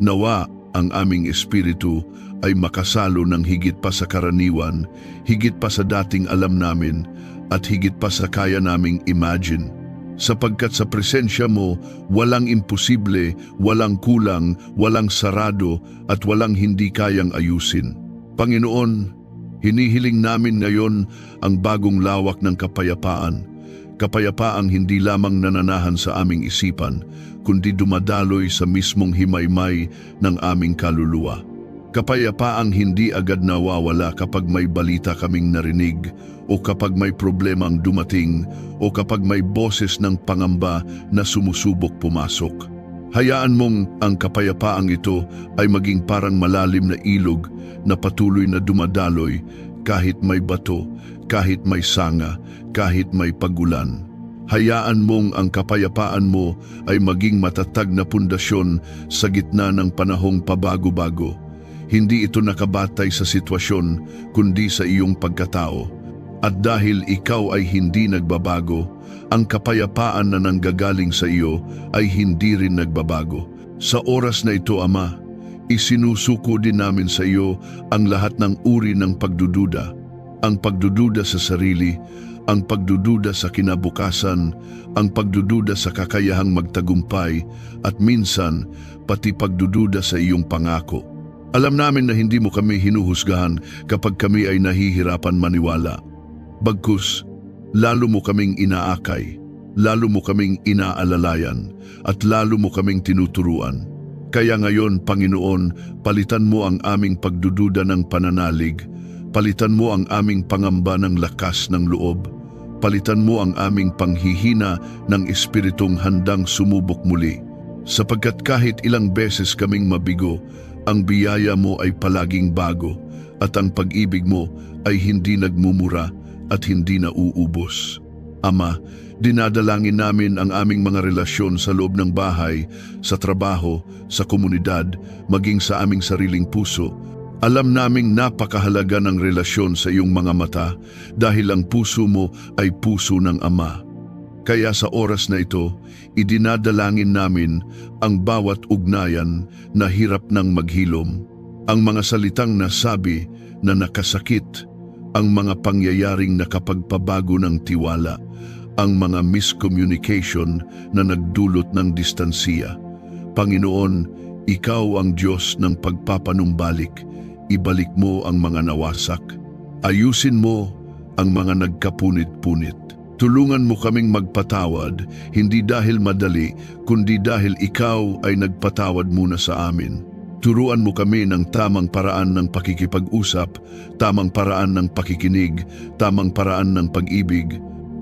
Nawa ang aming espiritu ay makasalo ng higit pa sa karaniwan, higit pa sa dating alam namin, at higit pa sa kaya naming imagine. Sapagkat sa presensya mo, walang imposible, walang kulang, walang sarado, at walang hindi kayang ayusin. Panginoon, hinihiling namin ngayon ang bagong lawak ng kapayapaan. Kapayapaang hindi lamang nananahan sa aming isipan, kundi dumadaloy sa mismong himaymay ng aming kaluluwa. Kapayapaang hindi agad nawawala kapag may balita kaming narinig, o kapag may problema ang dumating, o kapag may boses ng pangamba na sumusubok pumasok. Hayaan mong ang kapayapaang ito ay maging parang malalim na ilog na patuloy na dumadaloy kahit may bato, kahit may sanga, kahit may pagulan. Hayaan mong ang kapayapaan mo ay maging matatag na pundasyon sa gitna ng panahong pabago-bago. Hindi ito nakabatay sa sitwasyon, kundi sa iyong pagkatao. At dahil ikaw ay hindi nagbabago, ang kapayapaan na nanggagaling sa iyo ay hindi rin nagbabago. Sa oras na ito, Ama, isinusuko din namin sa iyo ang lahat ng uri ng pagdududa. Ang pagdududa sa sarili, ang pagdududa sa kinabukasan, ang pagdududa sa kakayahang magtagumpay, at minsan pati pagdududa sa iyong pangako. Alam namin na hindi mo kami hinuhusgahan kapag kami ay nahihirapan maniwala. Bagkus, lalo mo kaming inaakay, lalo mo kaming inaalalayan, at lalo mo kaming tinuturuan. Kaya ngayon, Panginoon, palitan mo ang aming pagdududa ng pananalig, palitan mo ang aming pangamba ng lakas ng loob, palitan mo ang aming panghihina ng espiritong handang sumubok muli. Sapagkat kahit ilang beses kaming mabigo, ang biyaya mo ay palaging bago, at ang pag-ibig mo ay hindi nagmumura at hindi nauubos. Ama, dinadalangin namin ang aming mga relasyon sa loob ng bahay, sa trabaho, sa komunidad, maging sa aming sariling puso. Alam naming napakahalaga ng relasyon sa iyong mga mata dahil ang puso mo ay puso ng Ama. Kaya sa oras na ito, idinadalangin namin ang bawat ugnayan na hirap ng maghilom, ang mga salitang nasabi na nakasakit, ang mga pangyayaring nakapagpabago ng tiwala, ang mga miscommunication na nagdulot ng distansiya. Panginoon, Ikaw ang Diyos ng pagpapanumbalik. Ibalik mo ang mga nawasak. Ayusin mo ang mga nagkapunit-punit. Tulungan mo kaming magpatawad, hindi dahil madali, kundi dahil Ikaw ay nagpatawad muna sa amin. Turuan mo kami ng tamang paraan ng pakikipag-usap, tamang paraan ng pakikinig, tamang paraan ng pag-ibig,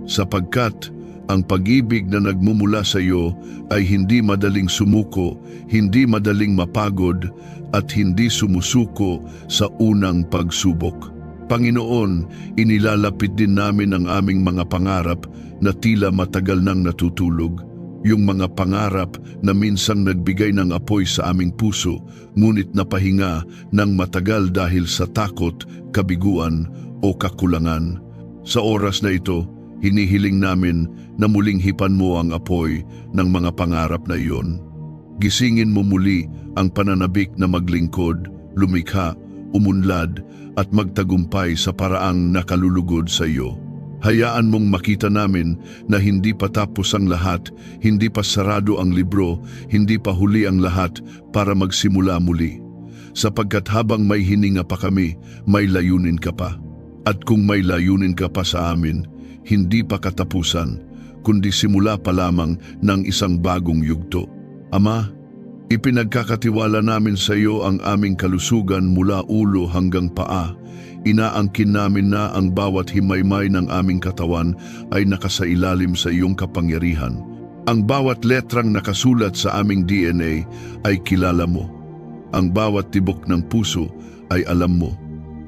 sapagkat ang pag-ibig na nagmumula sa iyo ay hindi madaling sumuko, hindi madaling mapagod, at hindi sumusuko sa unang pagsubok. Panginoon, inilalapit din namin ang aming mga pangarap na tila matagal nang natutulog. Yung mga pangarap na minsang nagbigay ng apoy sa aming puso, ngunit napahinga ng matagal dahil sa takot, kabiguan o kakulangan. Sa oras na ito, hinihiling namin na muling hipan mo ang apoy ng mga pangarap na iyon. Gisingin mo muli ang pananabik na maglingkod, lumikha, umunlad at magtagumpay sa paraang nakalulugod sa iyo. Hayaan mong makita namin na hindi pa tapos ang lahat, hindi pa sarado ang libro, hindi pa huli ang lahat para magsimula muli. Sapagkat habang may hininga pa kami, may layunin ka pa. At kung may layunin ka pa sa amin, hindi pa katapusan, kundi simula pa lamang ng isang bagong yugto. Ama, ipinagkakatiwala namin sa iyo ang aming kalusugan mula ulo hanggang paa. Inaangkin namin na ang bawat himaymay ng aming katawan ay nakasailalim sa iyong kapangyarihan. Ang bawat letrang nakasulat sa aming DNA ay kilala mo. Ang bawat tibok ng puso ay alam mo.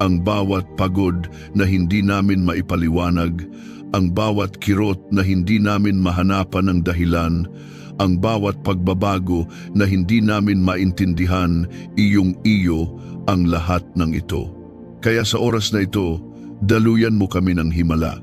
Ang bawat pagod na hindi namin maipaliwanag, ang bawat kirot na hindi namin mahanapan ng dahilan, ang bawat pagbabago na hindi namin maintindihan, iyong-iyo ang lahat ng ito. Kaya sa oras na ito, daluyan mo kami ng himala.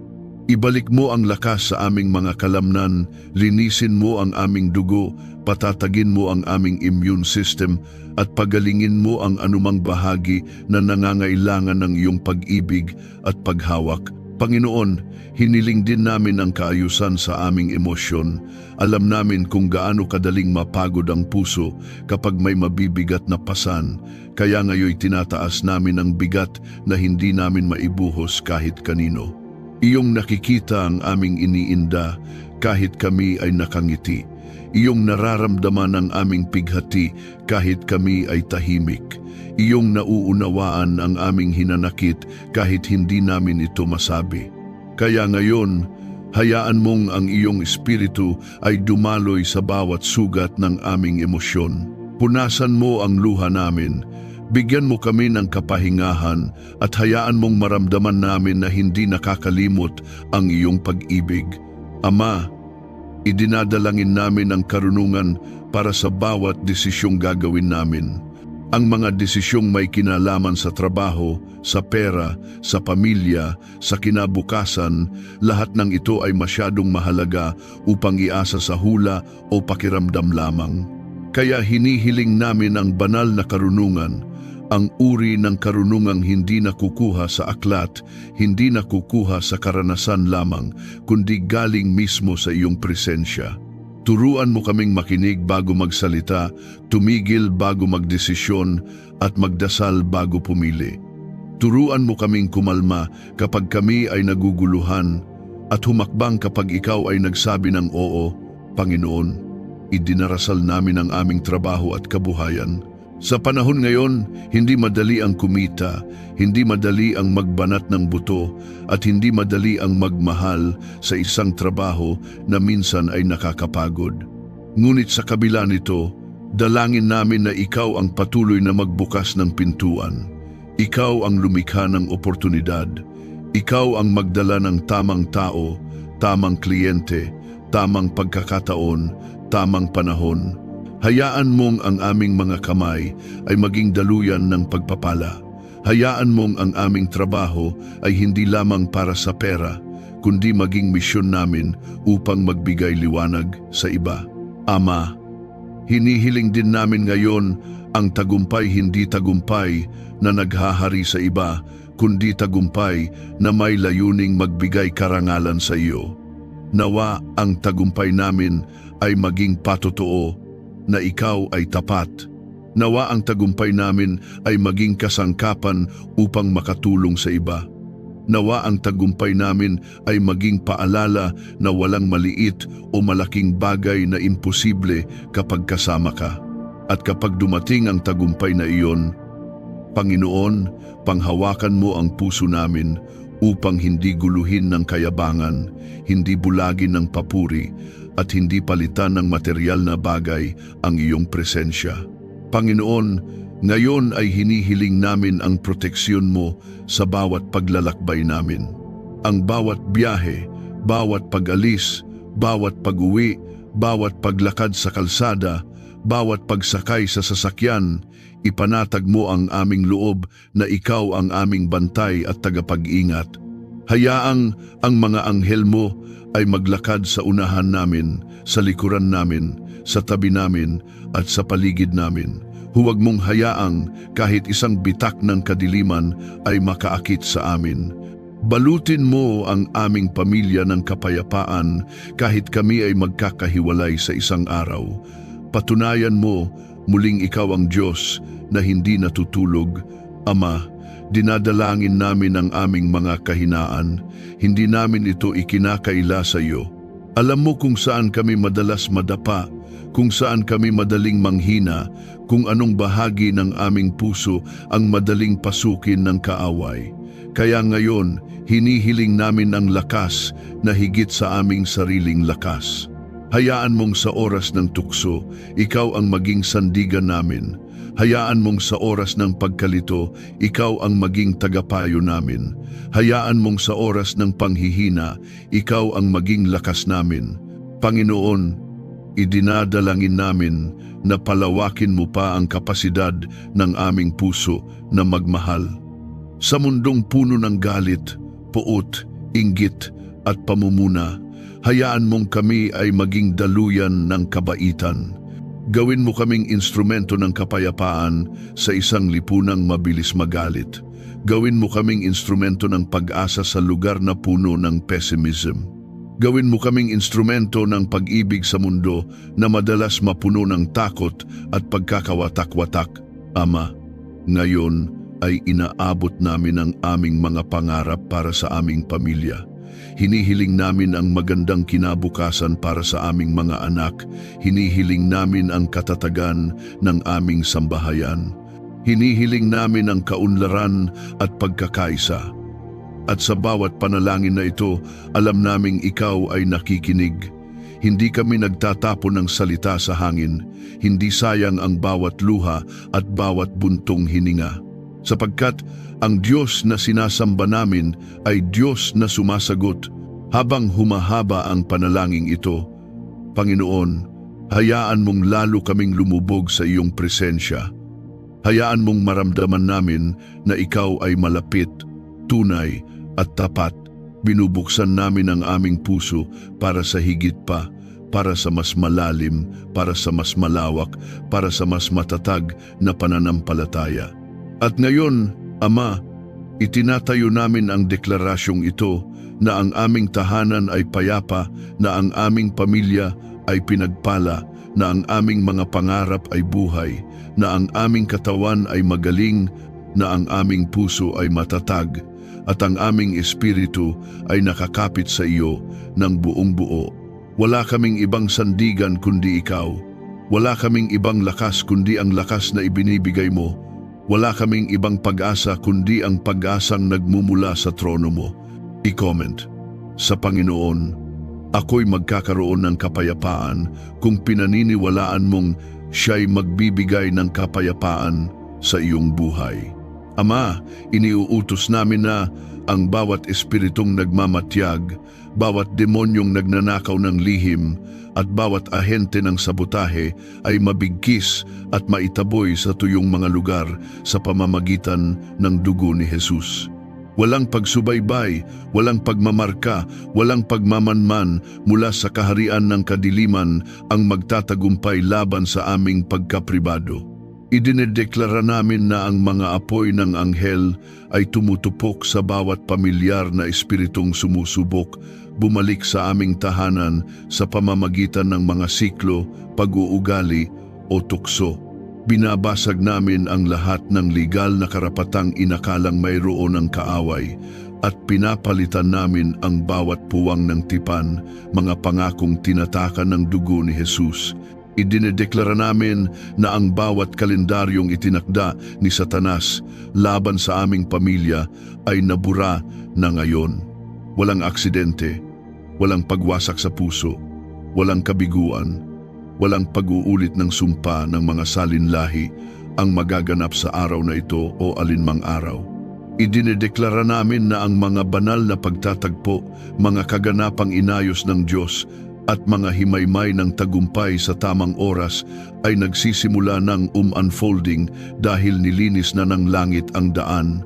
Ibalik mo ang lakas sa aming mga kalamnan, linisin mo ang aming dugo, patatagin mo ang aming immune system, at pagalingin mo ang anumang bahagi na nangangailangan ng iyong pag-ibig at paghawak. Panginoon, hiniling din namin ang kaayusan sa aming emosyon. Alam namin kung gaano kadaling mapagod ang puso kapag may mabibigat na pasan, kaya ngayoy tinataas namin ang bigat na hindi namin maibuhos kahit kanino. Iyong nakikita ang aming iniinda kahit kami ay nakangiti. Iyong nararamdaman ang aming pighati kahit kami ay tahimik. Iyong nauunawaan ang aming hinanakit kahit hindi namin ito masabi. Kaya ngayon, hayaan mong ang iyong espiritu ay dumaloy sa bawat sugat ng aming emosyon. Punasan mo ang luha namin. Bigyan mo kami ng kapahingahan at hayaan mong maramdaman namin na hindi nakakalimot ang iyong pag-ibig. Ama, idinadalangin namin ang karunungan para sa bawat desisyong gagawin namin. Ang mga desisyong may kinalaman sa trabaho, sa pera, sa pamilya, sa kinabukasan, lahat ng ito ay masyadong mahalaga upang iasa sa hula o pakiramdam lamang. Kaya hinihiling namin ang banal na karunungan, ang uri ng karunungang hindi nakukuha sa aklat, hindi nakukuha sa karanasan lamang, kundi galing mismo sa iyong presensya. Turuan mo kaming makinig bago magsalita, tumigil bago magdesisyon, at magdasal bago pumili. Turuan mo kaming kumalma kapag kami ay naguguluhan, at humakbang kapag ikaw ay nagsabi ng oo. Panginoon, idinarasal namin ang aming trabaho at kabuhayan. Sa panahon ngayon, hindi madali ang kumita, hindi madali ang magbanat ng buto, at hindi madali ang magmahal sa isang trabaho na minsan ay nakakapagod. Ngunit sa kabila nito, dalangin namin na ikaw ang patuloy na magbukas ng pintuan. Ikaw ang lumikha ng oportunidad. Ikaw ang magdala ng tamang tao, tamang kliyente, tamang pagkakataon, tamang panahon. Hayaan mong ang aming mga kamay ay maging daluyan ng pagpapala. Hayaan mong ang aming trabaho ay hindi lamang para sa pera, kundi maging misyon namin upang magbigay liwanag sa iba. Ama, hinihiling din namin ngayon ang tagumpay hindi tagumpay na naghahari sa iba, kundi tagumpay na may layuning magbigay karangalan sa iyo. Nawa ang tagumpay namin ay maging patotoo na ikaw ay tapat. Nawa ang tagumpay namin ay maging kasangkapan upang makatulong sa iba. Nawa ang tagumpay namin ay maging paalala na walang maliit o malaking bagay na imposible kapag kasama ka. At kapag dumating ang tagumpay na iyon, Panginoon, panghawakan mo ang puso namin upang hindi guluhin ng kayabangan, hindi bulagin ng papuri, at hindi palitan ng material na bagay ang iyong presensya. Panginoon, ngayon ay hinihiling namin ang proteksyon mo sa bawat paglalakbay namin. Ang bawat biyahe, bawat pag-alis, bawat pag-uwi, bawat paglakad sa kalsada, bawat pagsakay sa sasakyan, ipanatag mo ang aming loob na ikaw ang aming bantay at tagapag-ingat. Hayaang ang mga anghel mo ay maglakad sa unahan namin, sa likuran namin, sa tabi namin at sa paligid namin. Huwag mong hayaang kahit isang bitak ng kadiliman ay makaakit sa amin. Balutin mo ang aming pamilya ng kapayapaan kahit kami ay magkakahiwalay sa isang araw. Patunayan mo muling ikaw ang Diyos na hindi natutulog. Ama, dinadalangin namin ang aming mga kahinaan. Hindi namin ito ikinakaila sa iyo. Alam mo kung saan kami madalas madapa, kung saan kami madaling manghina, kung anong bahagi ng aming puso ang madaling pasukin ng kaaway. Kaya ngayon, hinihiling namin ang lakas na higit sa aming sariling lakas. Hayaan mong sa oras ng tukso, ikaw ang maging sandigan namin. Hayaan mong sa oras ng pagkalito, ikaw ang maging tagapayo namin. Hayaan mong sa oras ng panghihina, ikaw ang maging lakas namin. Panginoon, idinadalangin namin na palawakin mo pa ang kapasidad ng aming puso na magmahal. Sa mundong puno ng galit, puot, inggit at pamumuna, hayaan mong kami ay maging daluyan ng kabaitan. Gawin mo kaming instrumento ng kapayapaan sa isang lipunang mabilis magalit. Gawin mo kaming instrumento ng pag-asa sa lugar na puno ng pessimism. Gawin mo kaming instrumento ng pag-ibig sa mundo na madalas mapuno ng takot at pagkakawatak-watak. Ama, ngayon ay inaabot namin ang aming mga pangarap para sa aming pamilya. Hinihiling namin ang magandang kinabukasan para sa aming mga anak. Hinihiling namin ang katatagan ng aming sambahayan. Hinihiling namin ang kaunlaran at pagkakaisa. At sa bawat panalangin na ito, alam naming ikaw ay nakikinig. Hindi kami nagtatapon ng salita sa hangin. Hindi sayang ang bawat luha at bawat buntong hininga. Sapagkat ang Diyos na sinasamba namin ay Diyos na sumasagot habang humahaba ang panalangin ito. Panginoon, hayaan mong lalo kaming lumubog sa iyong presensya. Hayaan mong maramdaman namin na ikaw ay malapit, tunay at tapat. Binubuksan namin ang aming puso para sa higit pa, para sa mas malalim, para sa mas malawak, para sa mas matatag na pananampalataya. At ngayon, Ama, itinatayo namin ang deklarasyong ito na ang aming tahanan ay payapa, na ang aming pamilya ay pinagpala, na ang aming mga pangarap ay buhay, na ang aming katawan ay magaling, na ang aming puso ay matatag, at ang aming espiritu ay nakakapit sa iyo ng buong buo. Wala kaming ibang sandigan kundi ikaw. Wala kaming ibang lakas kundi ang lakas na ibinibigay mo. Wala kaming ibang pag-asa kundi ang pag-asang nagmumula sa trono mo. I-comment, sa Panginoon, ako'y magkakaroon ng kapayapaan kung pinaniniwalaan mong siya'y magbibigay ng kapayapaan sa iyong buhay. Ama, iniuutos namin na ang bawat espiritong nagmamatyag, bawat demonyong nagnanakaw ng lihim, at bawat ahente ng sabotahe ay mabigkis at maitaboy sa tuyong mga lugar sa pamamagitan ng dugo ni Jesus. Walang pagsubaybay, walang pagmamarka, walang pagmamanman mula sa kaharian ng kadiliman ang magtatagumpay laban sa aming pagkapribado. Idinedeklara namin na ang mga apoy ng anghel ay tumutupok sa bawat pamilyar na espiritong sumusubok, bumalik sa aming tahanan sa pamamagitan ng mga siklo, pag-uugali o tukso. Binabasag namin ang lahat ng legal na karapatang inakalang mayroon ng kaaway at pinapalitan namin ang bawat puwang ng tipan, mga pangakong tinatakan ng dugo ni Jesus. Idinedeklara namin na ang bawat kalendaryong itinakda ni Satanas laban sa aming pamilya ay nabura na ngayon. Walang aksidente, walang pagwasak sa puso, walang kabiguan, walang pag-uulit ng sumpa ng mga salinlahi ang magaganap sa araw na ito o alinmang araw. Idinedeklara namin na ang mga banal na pagtatagpo, mga kaganapang inayos ng Diyos at mga himaymay ng tagumpay sa tamang oras ay nagsisimula ng unfolding dahil nilinis na ng langit ang daan.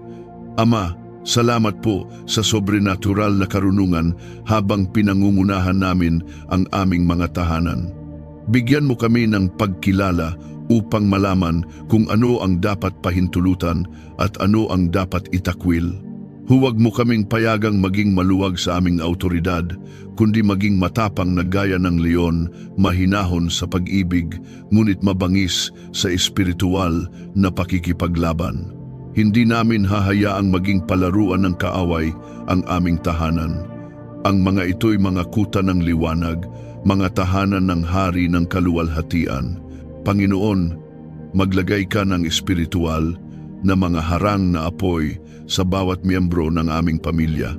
Ama, salamat po sa sobrenatural na karunungan habang pinangungunahan namin ang aming mga tahanan. Bigyan mo kami ng pagkilala upang malaman kung ano ang dapat pahintulutan at ano ang dapat itakwil. Huwag mo kaming payagang maging maluwag sa aming autoridad, kundi maging matapang na gaya ng leon, mahinahon sa pag-ibig, ngunit mabangis sa espiritual na pakikipaglaban. Hindi namin hahayaang maging palaruan ng kaaway ang aming tahanan. Ang mga ito'y mga kuta ng liwanag, mga tahanan ng hari ng kaluwalhatian. Panginoon, maglagay ka ng espiritual na mga harang na apoy sa bawat miyembro ng aming pamilya.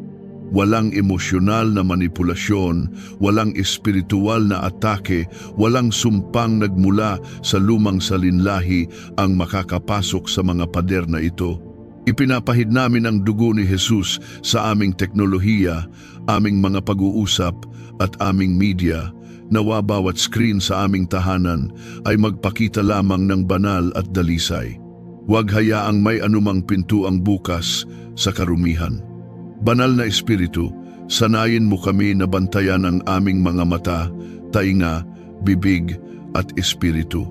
Walang emosyonal na manipulasyon, walang espiritual na atake, walang sumpang nagmula sa lumang salinlahi ang makakapasok sa mga pader na ito. Ipinapahid namin ang dugo ni Jesus sa aming teknolohiya, aming mga pag-uusap at aming media. Nawa bawat screen sa aming tahanan ay magpakita lamang ng banal at dalisay. Huwag hayaang may anumang pintuang bukas sa karumihan. Banal na Espiritu, sanayin mo kami na bantayan ang aming mga mata, tainga, bibig at espiritu.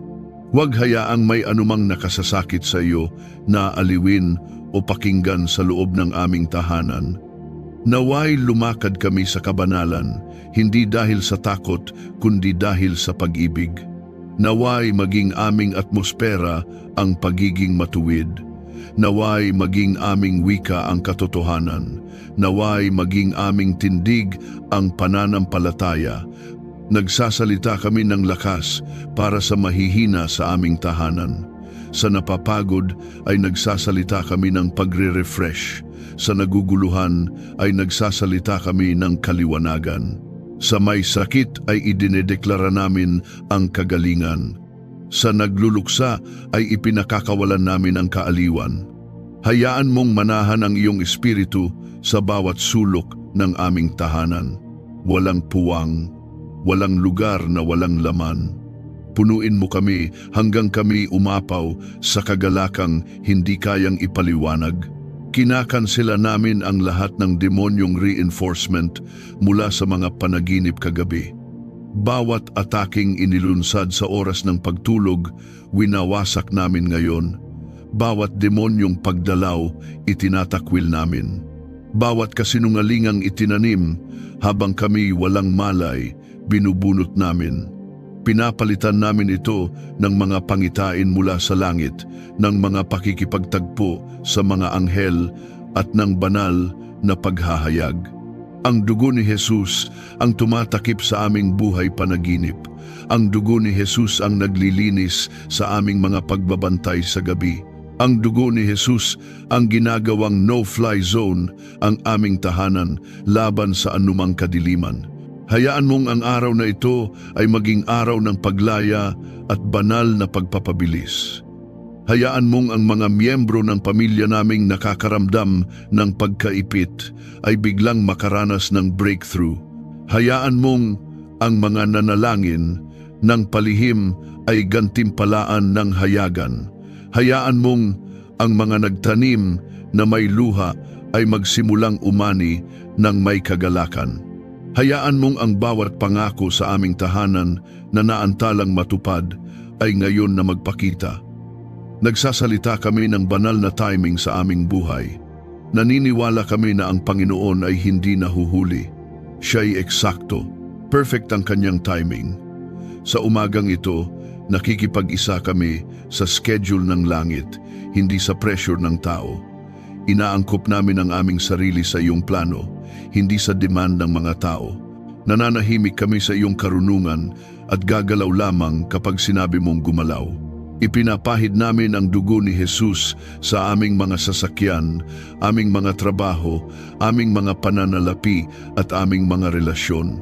Huwag hayaang may anumang nakasasakit sa iyo na aliwin o pakinggan sa loob ng aming tahanan. Naway lumakad kami sa kabanalan, hindi dahil sa takot, kundi dahil sa pag-ibig. Naway maging aming atmosfera ang pagiging matuwid. Naway maging aming wika ang katotohanan. Naway maging aming tindig ang pananampalataya. Nagsasalita kami ng lakas para sa mahihina sa aming tahanan. Sa napapagod ay nagsasalita kami ng pagre-refresh. Sa naguguluhan ay nagsasalita kami ng kaliwanagan. Sa may sakit ay idinedeklara namin ang kagalingan. Sa nagluluksa ay ipinakakawalan namin ang kaaliwan. Hayaan mong manahan ang iyong espiritu sa bawat sulok ng aming tahanan. Walang puwang, walang lugar na walang laman. Punuin mo kami hanggang kami umapaw sa kagalakang hindi kayang ipaliwanag. Kinakansela namin ang lahat ng demonyong reinforcement mula sa mga panaginip kagabi. Bawat ataking inilunsad sa oras ng pagtulog, winawasak namin ngayon. Bawat demonyong pagdalaw, itinatakwil namin. Bawat kasinungalingang itinanim, habang kami walang malay, binubunot namin. Pinapalitan namin ito ng mga pangitain mula sa langit, ng mga pakikipagtagpo sa mga anghel at ng banal na paghahayag. Ang dugo ni Jesus ang tumatakip sa aming buhay panaginip. Ang dugo ni Jesus ang naglilinis sa aming mga pagbabantay sa gabi. Ang dugo ni Jesus ang ginagawang no-fly zone ang aming tahanan laban sa anumang kadiliman. Hayaan mong ang araw na ito ay maging araw ng paglaya at banal na pagpapabilis. Hayaan mong ang mga miyembro ng pamilya naming nakakaramdam ng pagkaipit ay biglang makaranas ng breakthrough. Hayaan mong ang mga nanalangin ng palihim ay gantimpalaan ng hayagan. Hayaan mong ang mga nagtanim na may luha ay magsimulang umani ng may kagalakan. Hayaan mong ang bawat pangako sa aming tahanan na naantalang matupad ay ngayon na magpakita. Nagsasalita kami ng banal na timing sa aming buhay. Naniniwala kami na ang Panginoon ay hindi nahuhuli. Siya'y eksakto, perfect ang kanyang timing. Sa umagang ito, nakikipag-isa kami sa schedule ng langit, hindi sa pressure ng tao. Inaangkop namin ang aming sarili sa iyong plano, hindi sa demand ng mga tao. Nananahimik kami sa iyong karunungan at gagalaw lamang kapag sinabi mong gumalaw. Ipinapahid namin ang dugo ni Jesus sa aming mga sasakyan, aming mga trabaho, aming mga pananalapi at aming mga relasyon.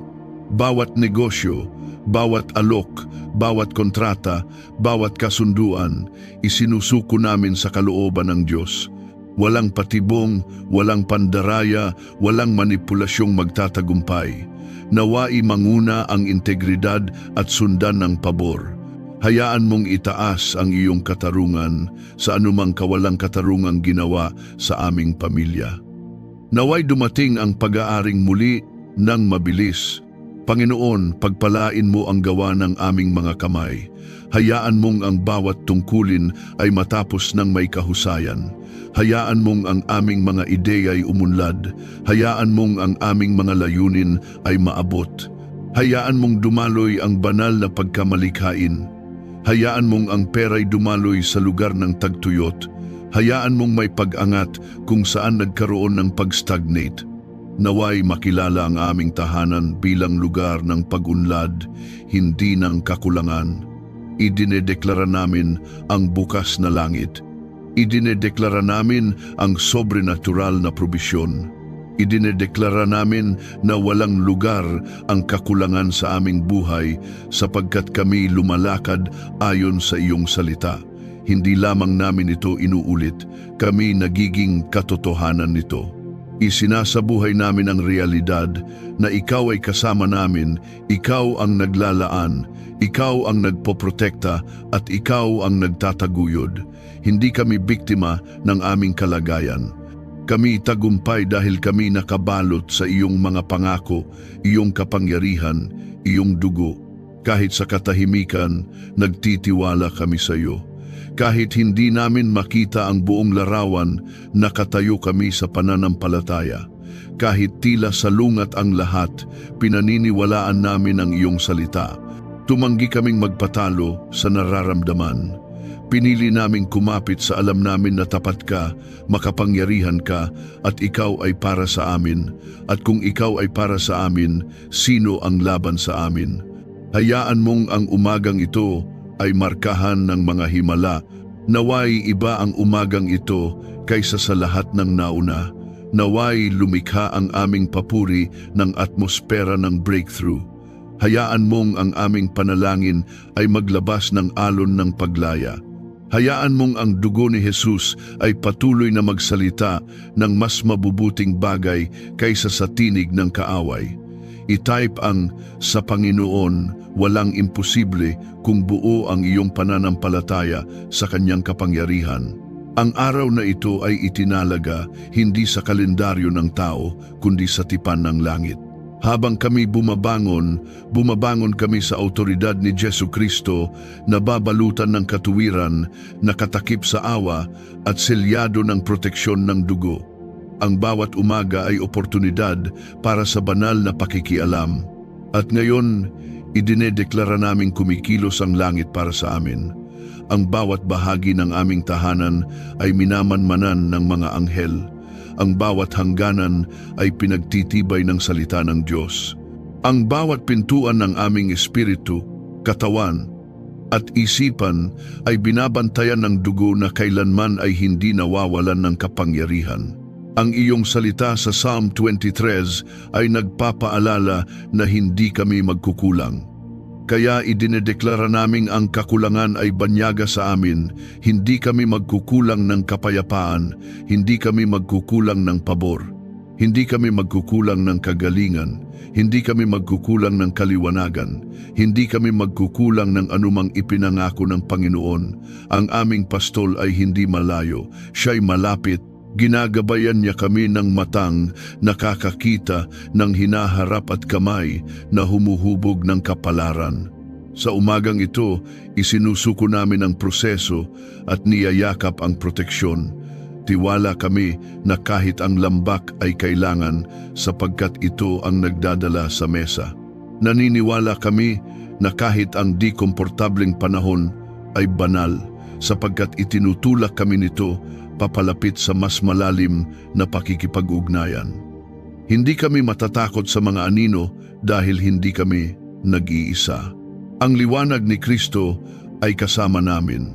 Bawat negosyo, bawat alok, bawat kontrata, bawat kasunduan, isinusuko namin sa kalooban ng Diyos. Walang patibong, walang pandaraya, walang manipulasyong magtatagumpay. Nawai manguna ang integridad at sundan ng pabor. Hayaan mong itaas ang iyong katarungan sa anumang kawalang katarungang ginawa sa aming pamilya. Naway dumating ang pag-aaring muli ng mabilis. Panginoon, pagpalain mo ang gawa ng aming mga kamay. Hayaan mong ang bawat tungkulin ay matapos ng may kahusayan. Hayaan mong ang aming mga ideya ay umunlad. Hayaan mong ang aming mga layunin ay maabot. Hayaan mong dumaloy ang banal na pagkamalikhain. Hayaan mong ang pera'y dumaloy sa lugar ng tagtuyot. Hayaan mong may pag-angat kung saan nagkaroon ng pag-stagnate. Naway makilala ang aming tahanan bilang lugar ng pag-unlad, hindi ng kakulangan. Idinedeklara namin ang bukas na langit. Idinedeklara namin ang sobrenatural na probisyon. Idinedeklara namin na walang lugar ang kakulangan sa aming buhay sapagkat kami lumalakad ayon sa iyong salita. Hindi lamang namin ito inuulit, kami nagiging katotohanan nito. Isinasabuhay namin ang realidad na ikaw ay kasama namin, ikaw ang naglalaan, ikaw ang nagpoprotekta at ikaw ang nagtataguyod. Hindi kami biktima ng aming kalagayan. Kami tagumpay dahil kami nakabalot sa iyong mga pangako, iyong kapangyarihan, iyong dugo. Kahit sa katahimikan, nagtitiwala kami sa iyo. Kahit hindi namin makita ang buong larawan, nakatayo kami sa pananampalataya. Kahit tila salungat ang lahat, pinaniniwalaan namin ang iyong salita. Tumanggi kaming magpatalo sa nararamdaman. Pinili naming kumapit sa alam namin na tapat ka, makapangyarihan ka, at ikaw ay para sa amin. At kung ikaw ay para sa amin, sino ang laban sa amin? Hayaan mong ang umagang ito ay markahan ng mga himala. Naway iba ang umagang ito kaysa sa lahat ng nauna. Naway lumikha ang aming papuri ng atmosfera ng breakthrough. Hayaan mong ang aming panalangin ay maglabas ng alon ng paglaya. Hayaan mong ang dugo ni Jesus ay patuloy na magsalita ng mas mabubuting bagay kaysa sa tinig ng kaaway. I-type ang "Sa Panginoon, walang imposible kung buo ang iyong pananampalataya sa kanyang kapangyarihan." Ang araw na ito ay itinalaga hindi sa kalendaryo ng tao, kundi sa tipan ng langit. Habang kami bumabangon kami sa autoridad ni Jesu Kristo na babalutan ng katuwiran, nakatakip sa awa at selyado ng proteksyon ng dugo. Ang bawat umaga ay oportunidad para sa banal na pakikialam. At ngayon, idinedeklara naming kumikilos ang langit para sa amin. Ang bawat bahagi ng aming tahanan ay minamanmanan ng mga anghel. Ang bawat hangganan ay pinagtitibay ng salita ng Diyos. Ang bawat pintuan ng aming espiritu, katawan, at isipan ay binabantayan ng dugo na kailanman ay hindi nawawalan ng kapangyarihan. Ang iyong salita sa Psalm 23 ay nagpapaalala na hindi kami magkukulang. Kaya idinedeklara naming ang kakulangan ay banyaga sa amin, hindi kami magkukulang ng kapayapaan, hindi kami magkukulang ng pabor, hindi kami magkukulang ng kagalingan, hindi kami magkukulang ng kaliwanagan, hindi kami magkukulang ng anumang ipinangako ng Panginoon. Ang aming pastol ay hindi malayo, siya'y malapit, Ginagabayan niya kami ng matang nakakakita ng hinaharap at kamay na humuhubog ng kapalaran. Sa umagang ito, isinusuko namin ang proseso at niyayakap ang proteksyon. Tiwala kami na kahit ang lambak ay kailangan sapagkat ito ang nagdadala sa mesa. Naniniwala kami na kahit ang di komportableng panahon ay banal sapagkat itinutulak kami nito papalapit sa mas malalim na pakikipag-ugnayan. Hindi kami matatakot sa mga anino dahil hindi kami nag-iisa. Ang liwanag ni Kristo ay kasama namin.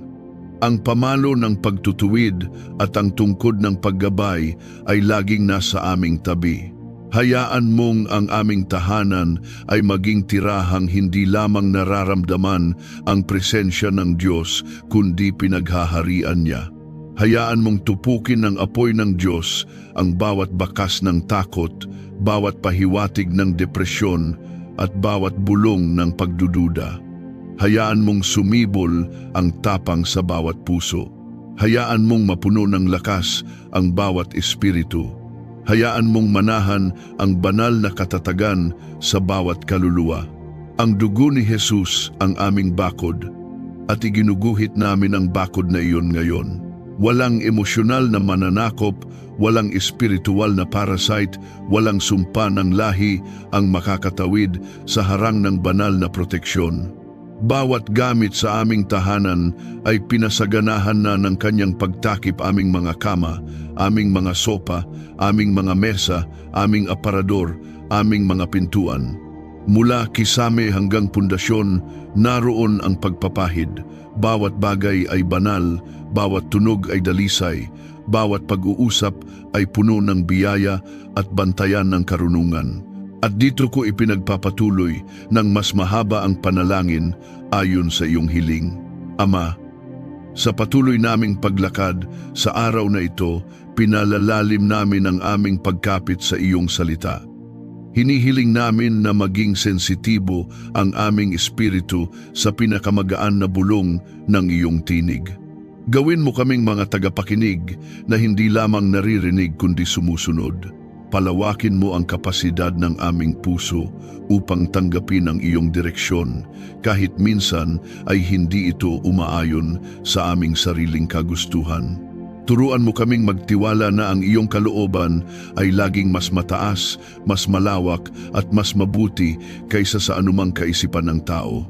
Ang pamalo ng pagtutuwid at ang tungkod ng paggabay ay laging nasa aming tabi. Hayaan mong ang aming tahanan ay maging tirahang hindi lamang nararamdaman ang presensya ng Diyos kundi pinaghaharian niya. Hayaan mong tupukin ng apoy ng Diyos ang bawat bakas ng takot, bawat pahiwatig ng depresyon at bawat bulong ng pagdududa. Hayaan mong sumibol ang tapang sa bawat puso. Hayaan mong mapuno ng lakas ang bawat espiritu. Hayaan mong manahan ang banal na katatagan sa bawat kaluluwa. Ang dugo ni Jesus ang aming bakod at iginuguhit namin ang bakod na iyon ngayon. Walang emosyonal na mananakop, walang espiritual na parasite, walang sumpa ng lahi ang makakatawid sa harang ng banal na proteksyon. Bawat gamit sa aming tahanan ay pinasaganahan na ng kanyang pagtakip aming mga kama, aming mga sopa, aming mga mesa, aming aparador, aming mga pintuan. Mula kisame hanggang pundasyon, naroon ang pagpapahid. Bawat bagay ay banal, bawat tunog ay dalisay, bawat pag-uusap ay puno ng biyaya at bantayan ng karunungan. At dito ko ipinagpapatuloy ng mas mahaba ang panalangin ayon sa iyong hiling. Ama, sa patuloy naming paglakad sa araw na ito, pinalalalim namin ang aming pagkapit sa iyong salita. Hinihiling namin na maging sensitibo ang aming espiritu sa pinakamagaan na bulong ng iyong tinig. Gawin mo kaming mga tagapakinig na hindi lamang naririnig kundi sumusunod. Palawakin mo ang kapasidad ng aming puso upang tanggapin ang iyong direksyon kahit minsan ay hindi ito umaayon sa aming sariling kagustuhan. Turuan mo kaming magtiwala na ang iyong kalooban ay laging mas mataas, mas malawak at mas mabuti kaysa sa anumang kaisipan ng tao.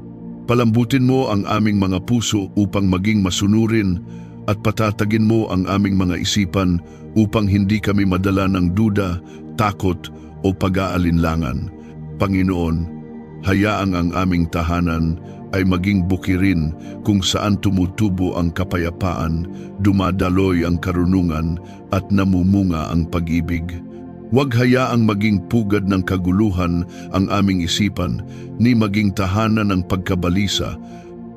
Palambutin mo ang aming mga puso upang maging masunurin at patatagin mo ang aming mga isipan upang hindi kami madala ng duda, takot o pag-aalinlangan. Panginoon, hayaang ang aming tahanan ay maging bukirin kung saan tumutubo ang kapayapaan, dumadaloy ang karunungan at namumunga ang pag-ibig. Huwag hayaang maging pugad ng kaguluhan ang aming isipan, ni maging tahanan ng pagkabalisa.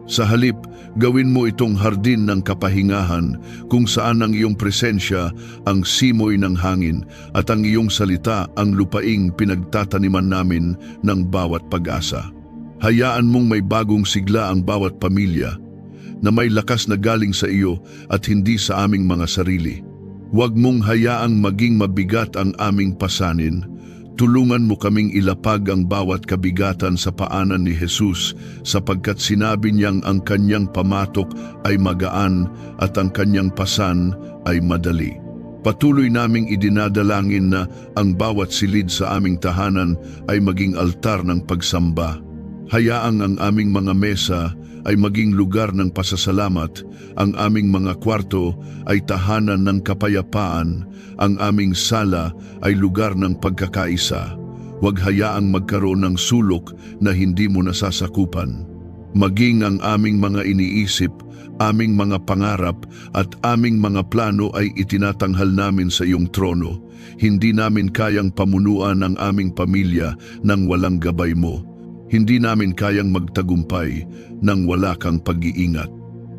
Sa halip, gawin mo itong hardin ng kapahingahan kung saan ang iyong presensya ang simoy ng hangin at ang iyong salita ang lupaing pinagtataniman namin ng bawat pag-asa. Hayaan mong may bagong sigla ang bawat pamilya na may lakas na galing sa iyo at hindi sa aming mga sarili. Huwag mong hayaang maging mabigat ang aming pasanin. Tulungan mo kaming ilapag ang bawat kabigatan sa paanan ni Jesus sapagkat sinabi niyang ang kanyang pamatok ay magaan at ang kanyang pasan ay madali. Patuloy naming idinadalangin na ang bawat silid sa aming tahanan ay maging altar ng pagsamba. Hayaang ang aming mga mesa ay maging lugar ng pasasalamat, ang aming mga kwarto ay tahanan ng kapayapaan, ang aming sala ay lugar ng pagkakaisa. Huwag hayaang magkaroon ng sulok na hindi mo nasasakupan. Maging ang aming mga iniisip, aming mga pangarap at aming mga plano ay itinatanghal namin sa iyong trono. Hindi namin kayang pamunuan ang aming pamilya nang walang gabay mo. Hindi namin kayang magtagumpay nang wala kang pag-iingat.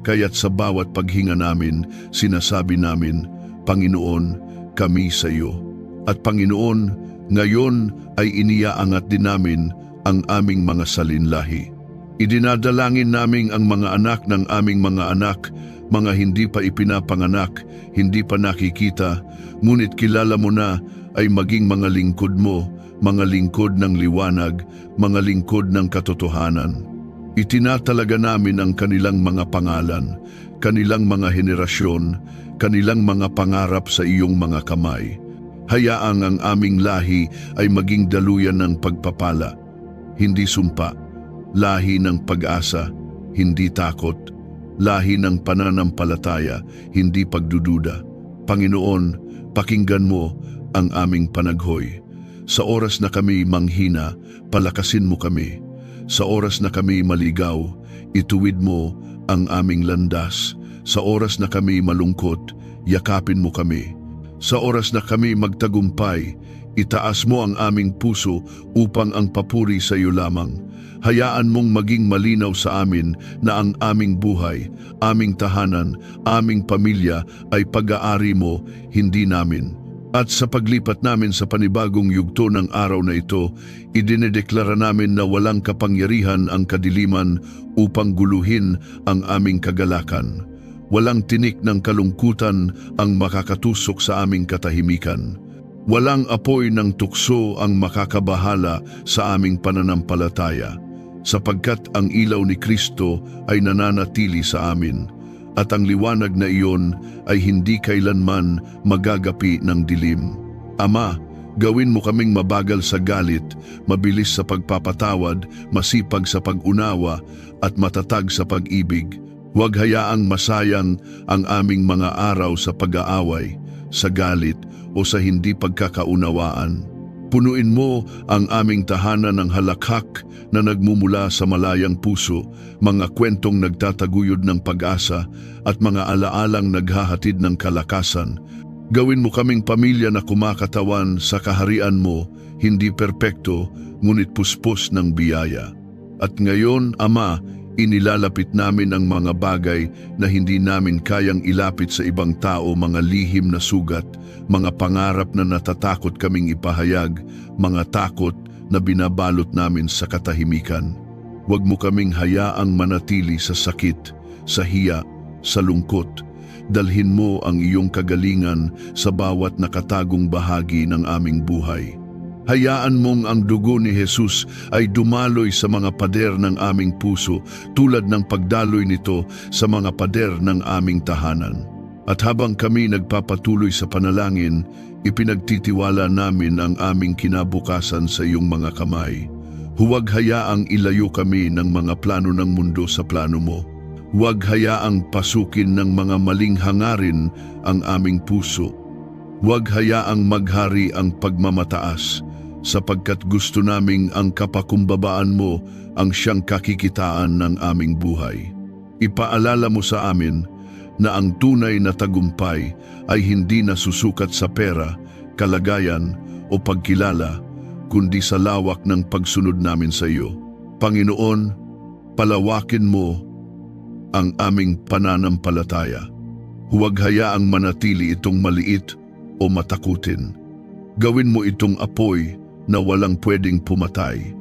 Kaya't sa bawat paghinga namin, sinasabi namin, Panginoon, kami sa iyo. At Panginoon, ngayon ay iniaangat din namin ang aming mga salinlahi. Idinadalangin namin ang mga anak ng aming mga anak mga hindi pa ipinapanganak, hindi pa nakikita, ngunit kilala mo na ay maging mga lingkod mo, mga lingkod ng liwanag, mga lingkod ng katotohanan. Itinatalaga namin ang kanilang mga pangalan, kanilang mga henerasyon, kanilang mga pangarap sa iyong mga kamay. Hayaang ang aming lahi ay maging daluyan ng pagpapala, hindi sumpa, lahi ng pag-asa, hindi takot, lahi ng pananampalataya, hindi pagdududa. Panginoon, pakinggan mo ang aming panaghoy. Sa oras na kami manghina, palakasin mo kami. Sa oras na kami maligaw, ituwid mo ang aming landas. Sa oras na kami malungkot, yakapin mo kami. Sa oras na kami magtagumpay, itaas mo ang aming puso upang ang papuri sa iyo lamang. Hayaan mong maging malinaw sa amin na ang aming buhay, aming tahanan, aming pamilya ay pag-aari mo, hindi namin. At sa paglipat namin sa panibagong yugto ng araw na ito, idinedeklara namin na walang kapangyarihan ang kadiliman upang guluhin ang aming kagalakan. Walang tinik ng kalungkutan ang makakatusok sa aming katahimikan. Walang apoy ng tukso ang makakabahala sa aming pananampalataya, sapagkat ang ilaw ni Kristo ay nananatili sa amin. At ang liwanag na iyon ay hindi kailanman magagapi ng dilim. Ama, gawin mo kaming mabagal sa galit, mabilis sa pagpapatawad, masipag sa pag-unawa, at matatag sa pag-ibig. Huwag hayaang masayang ang aming mga araw sa pag-aaway, sa galit, o sa hindi pagkakaunawaan. Punuin mo ang aming tahanan ng halakhak na nagmumula sa malayang puso, mga kwentong nagtataguyod ng pag-asa at mga alaalang naghahatid ng kalakasan. Gawin mo kaming pamilya na kumakatawan sa kaharian mo, hindi perpekto, ngunit puspos ng biyaya. At ngayon, Ama, inilalapit namin ang mga bagay na hindi namin kayang ilapit sa ibang tao, mga lihim na sugat, mga pangarap na natatakot kaming ipahayag, mga takot na binabalot namin sa katahimikan. Huwag mo kaming hayaang manatili sa sakit, sa hiya, sa lungkot. Dalhin mo ang iyong kagalingan sa bawat nakatagong bahagi ng aming buhay. Hayaan mong ang dugo ni Jesus ay dumaloy sa mga pader ng aming puso tulad ng pagdaloy nito sa mga pader ng aming tahanan. At habang kami nagpapatuloy sa panalangin, ipinagtitiwala namin ang aming kinabukasan sa iyong mga kamay. Huwag hayaang ilayo kami ng mga plano ng mundo sa plano mo. Huwag hayaang pasukin ng mga maling hangarin ang aming puso. Huwag hayaang maghari ang pagmamataas, sapagkat gusto naming ang kapakumbabaan mo ang siyang kakikitaan ng aming buhay. Ipaalala mo sa amin na ang tunay na tagumpay ay hindi nasusukat sa pera, kalagayan o pagkilala, kundi sa lawak ng pagsunod namin sa iyo. Panginoon, palawakin mo ang aming pananampalataya. Huwag hayaang manatili itong maliit o matakutin. Gawin mo itong apoy na walang pwedeng pumatay.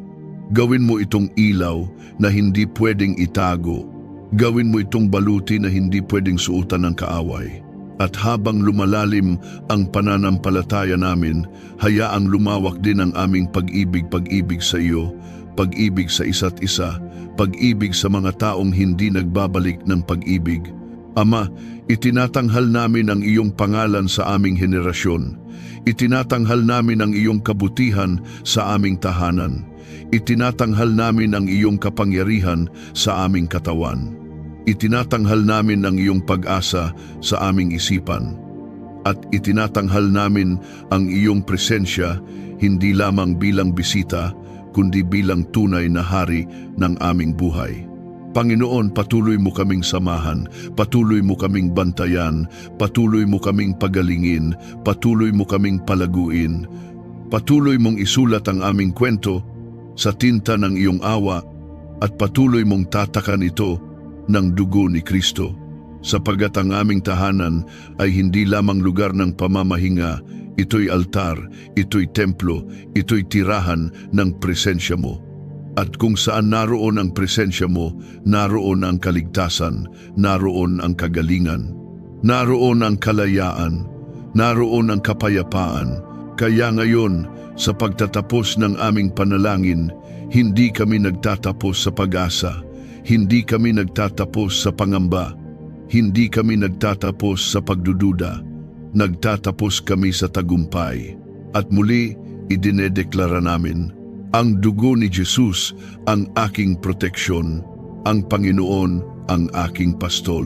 Gawin mo itong ilaw na hindi pwedeng itago. Gawin mo itong baluti na hindi pwedeng suotan ng kaaway. At habang lumalalim ang pananampalataya namin, hayaang lumawak din ang aming pag-ibig sa iyo, pag-ibig sa isa't isa, pag-ibig sa mga taong hindi nagbabalik ng pag-ibig. Ama, itinatanghal namin ang iyong pangalan sa aming henerasyon. Itinatanghal namin ang iyong kabutihan sa aming tahanan. Itinatanghal namin ang iyong kapangyarihan sa aming katawan. Itinatanghal namin ang iyong pag-asa sa aming isipan. At itinatanghal namin ang iyong presensya hindi lamang bilang bisita, kundi bilang tunay na hari ng aming buhay. Panginoon, patuloy mo kaming samahan, patuloy mo kaming bantayan, patuloy mo kaming pagalingin, patuloy mo kaming palaguin, patuloy mong isulat ang aming kwento sa tinta ng iyong awa at patuloy mong tatakan ito ng dugo ni Kristo, sapagat ang aming tahanan ay hindi lamang lugar ng pamamahinga, ito'y altar, ito'y templo, ito'y tirahan ng presensya mo. At kung saan naroon ang presensya mo, naroon ang kaligtasan, naroon ang kagalingan, naroon ang kalayaan, naroon ang kapayapaan. Kaya ngayon, sa pagtatapos ng aming panalangin, hindi kami nagtatapos sa pag-asa, hindi kami nagtatapos sa pangamba, hindi kami nagtatapos sa pagdududa, nagtatapos kami sa tagumpay. At muli, idinedeklara namin, ang dugo ni Jesus ang aking proteksyon, ang Panginoon ang aking pastol.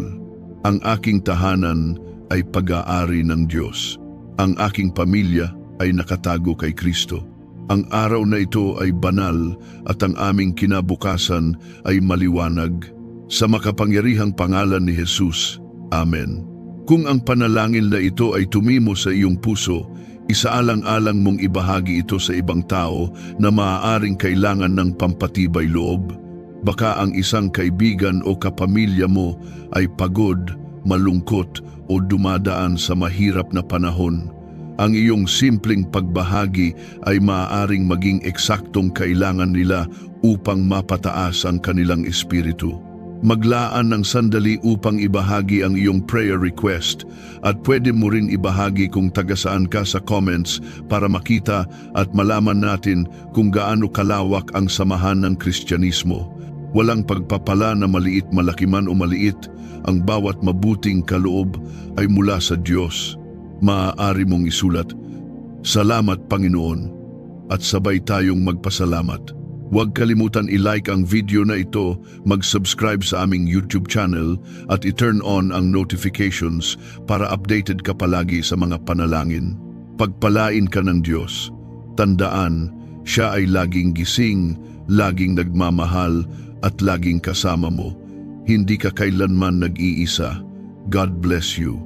Ang aking tahanan ay pag-aari ng Diyos. Ang aking pamilya ay nakatago kay Kristo. Ang araw na ito ay banal at ang aming kinabukasan ay maliwanag. Sa makapangyarihang pangalan ni Jesus. Amen. Kung ang panalangin na ito ay tumimo sa iyong puso, isaalang-alang mong ibahagi ito sa ibang tao na maaaring kailangan ng pampatibay loob. Baka ang isang kaibigan o kapamilya mo ay pagod, malungkot o dumadaan sa mahirap na panahon. Ang iyong simpleng pagbahagi ay maaaring maging eksaktong kailangan nila upang mapataas ang kanilang espiritu. Maglaan ng sandali upang ibahagi ang iyong prayer request at pwede mo rin ibahagi kung taga-saan ka sa comments para makita at malaman natin kung gaano kalawak ang samahan ng Kristyanismo. Walang pagpapala na maliit, malaki man o maliit, ang bawat mabuting kaloob ay mula sa Diyos. Maaari mong isulat, "Salamat Panginoon," at sabay tayong magpasalamat. Huwag kalimutan i-like ang video na ito, mag-subscribe sa aming YouTube channel at i-turn on ang notifications para updated ka palagi sa mga panalangin. Pagpalain ka ng Diyos. Tandaan, siya ay laging gising, laging nagmamahal at laging kasama mo. Hindi ka kailanman nag-iisa. God bless you.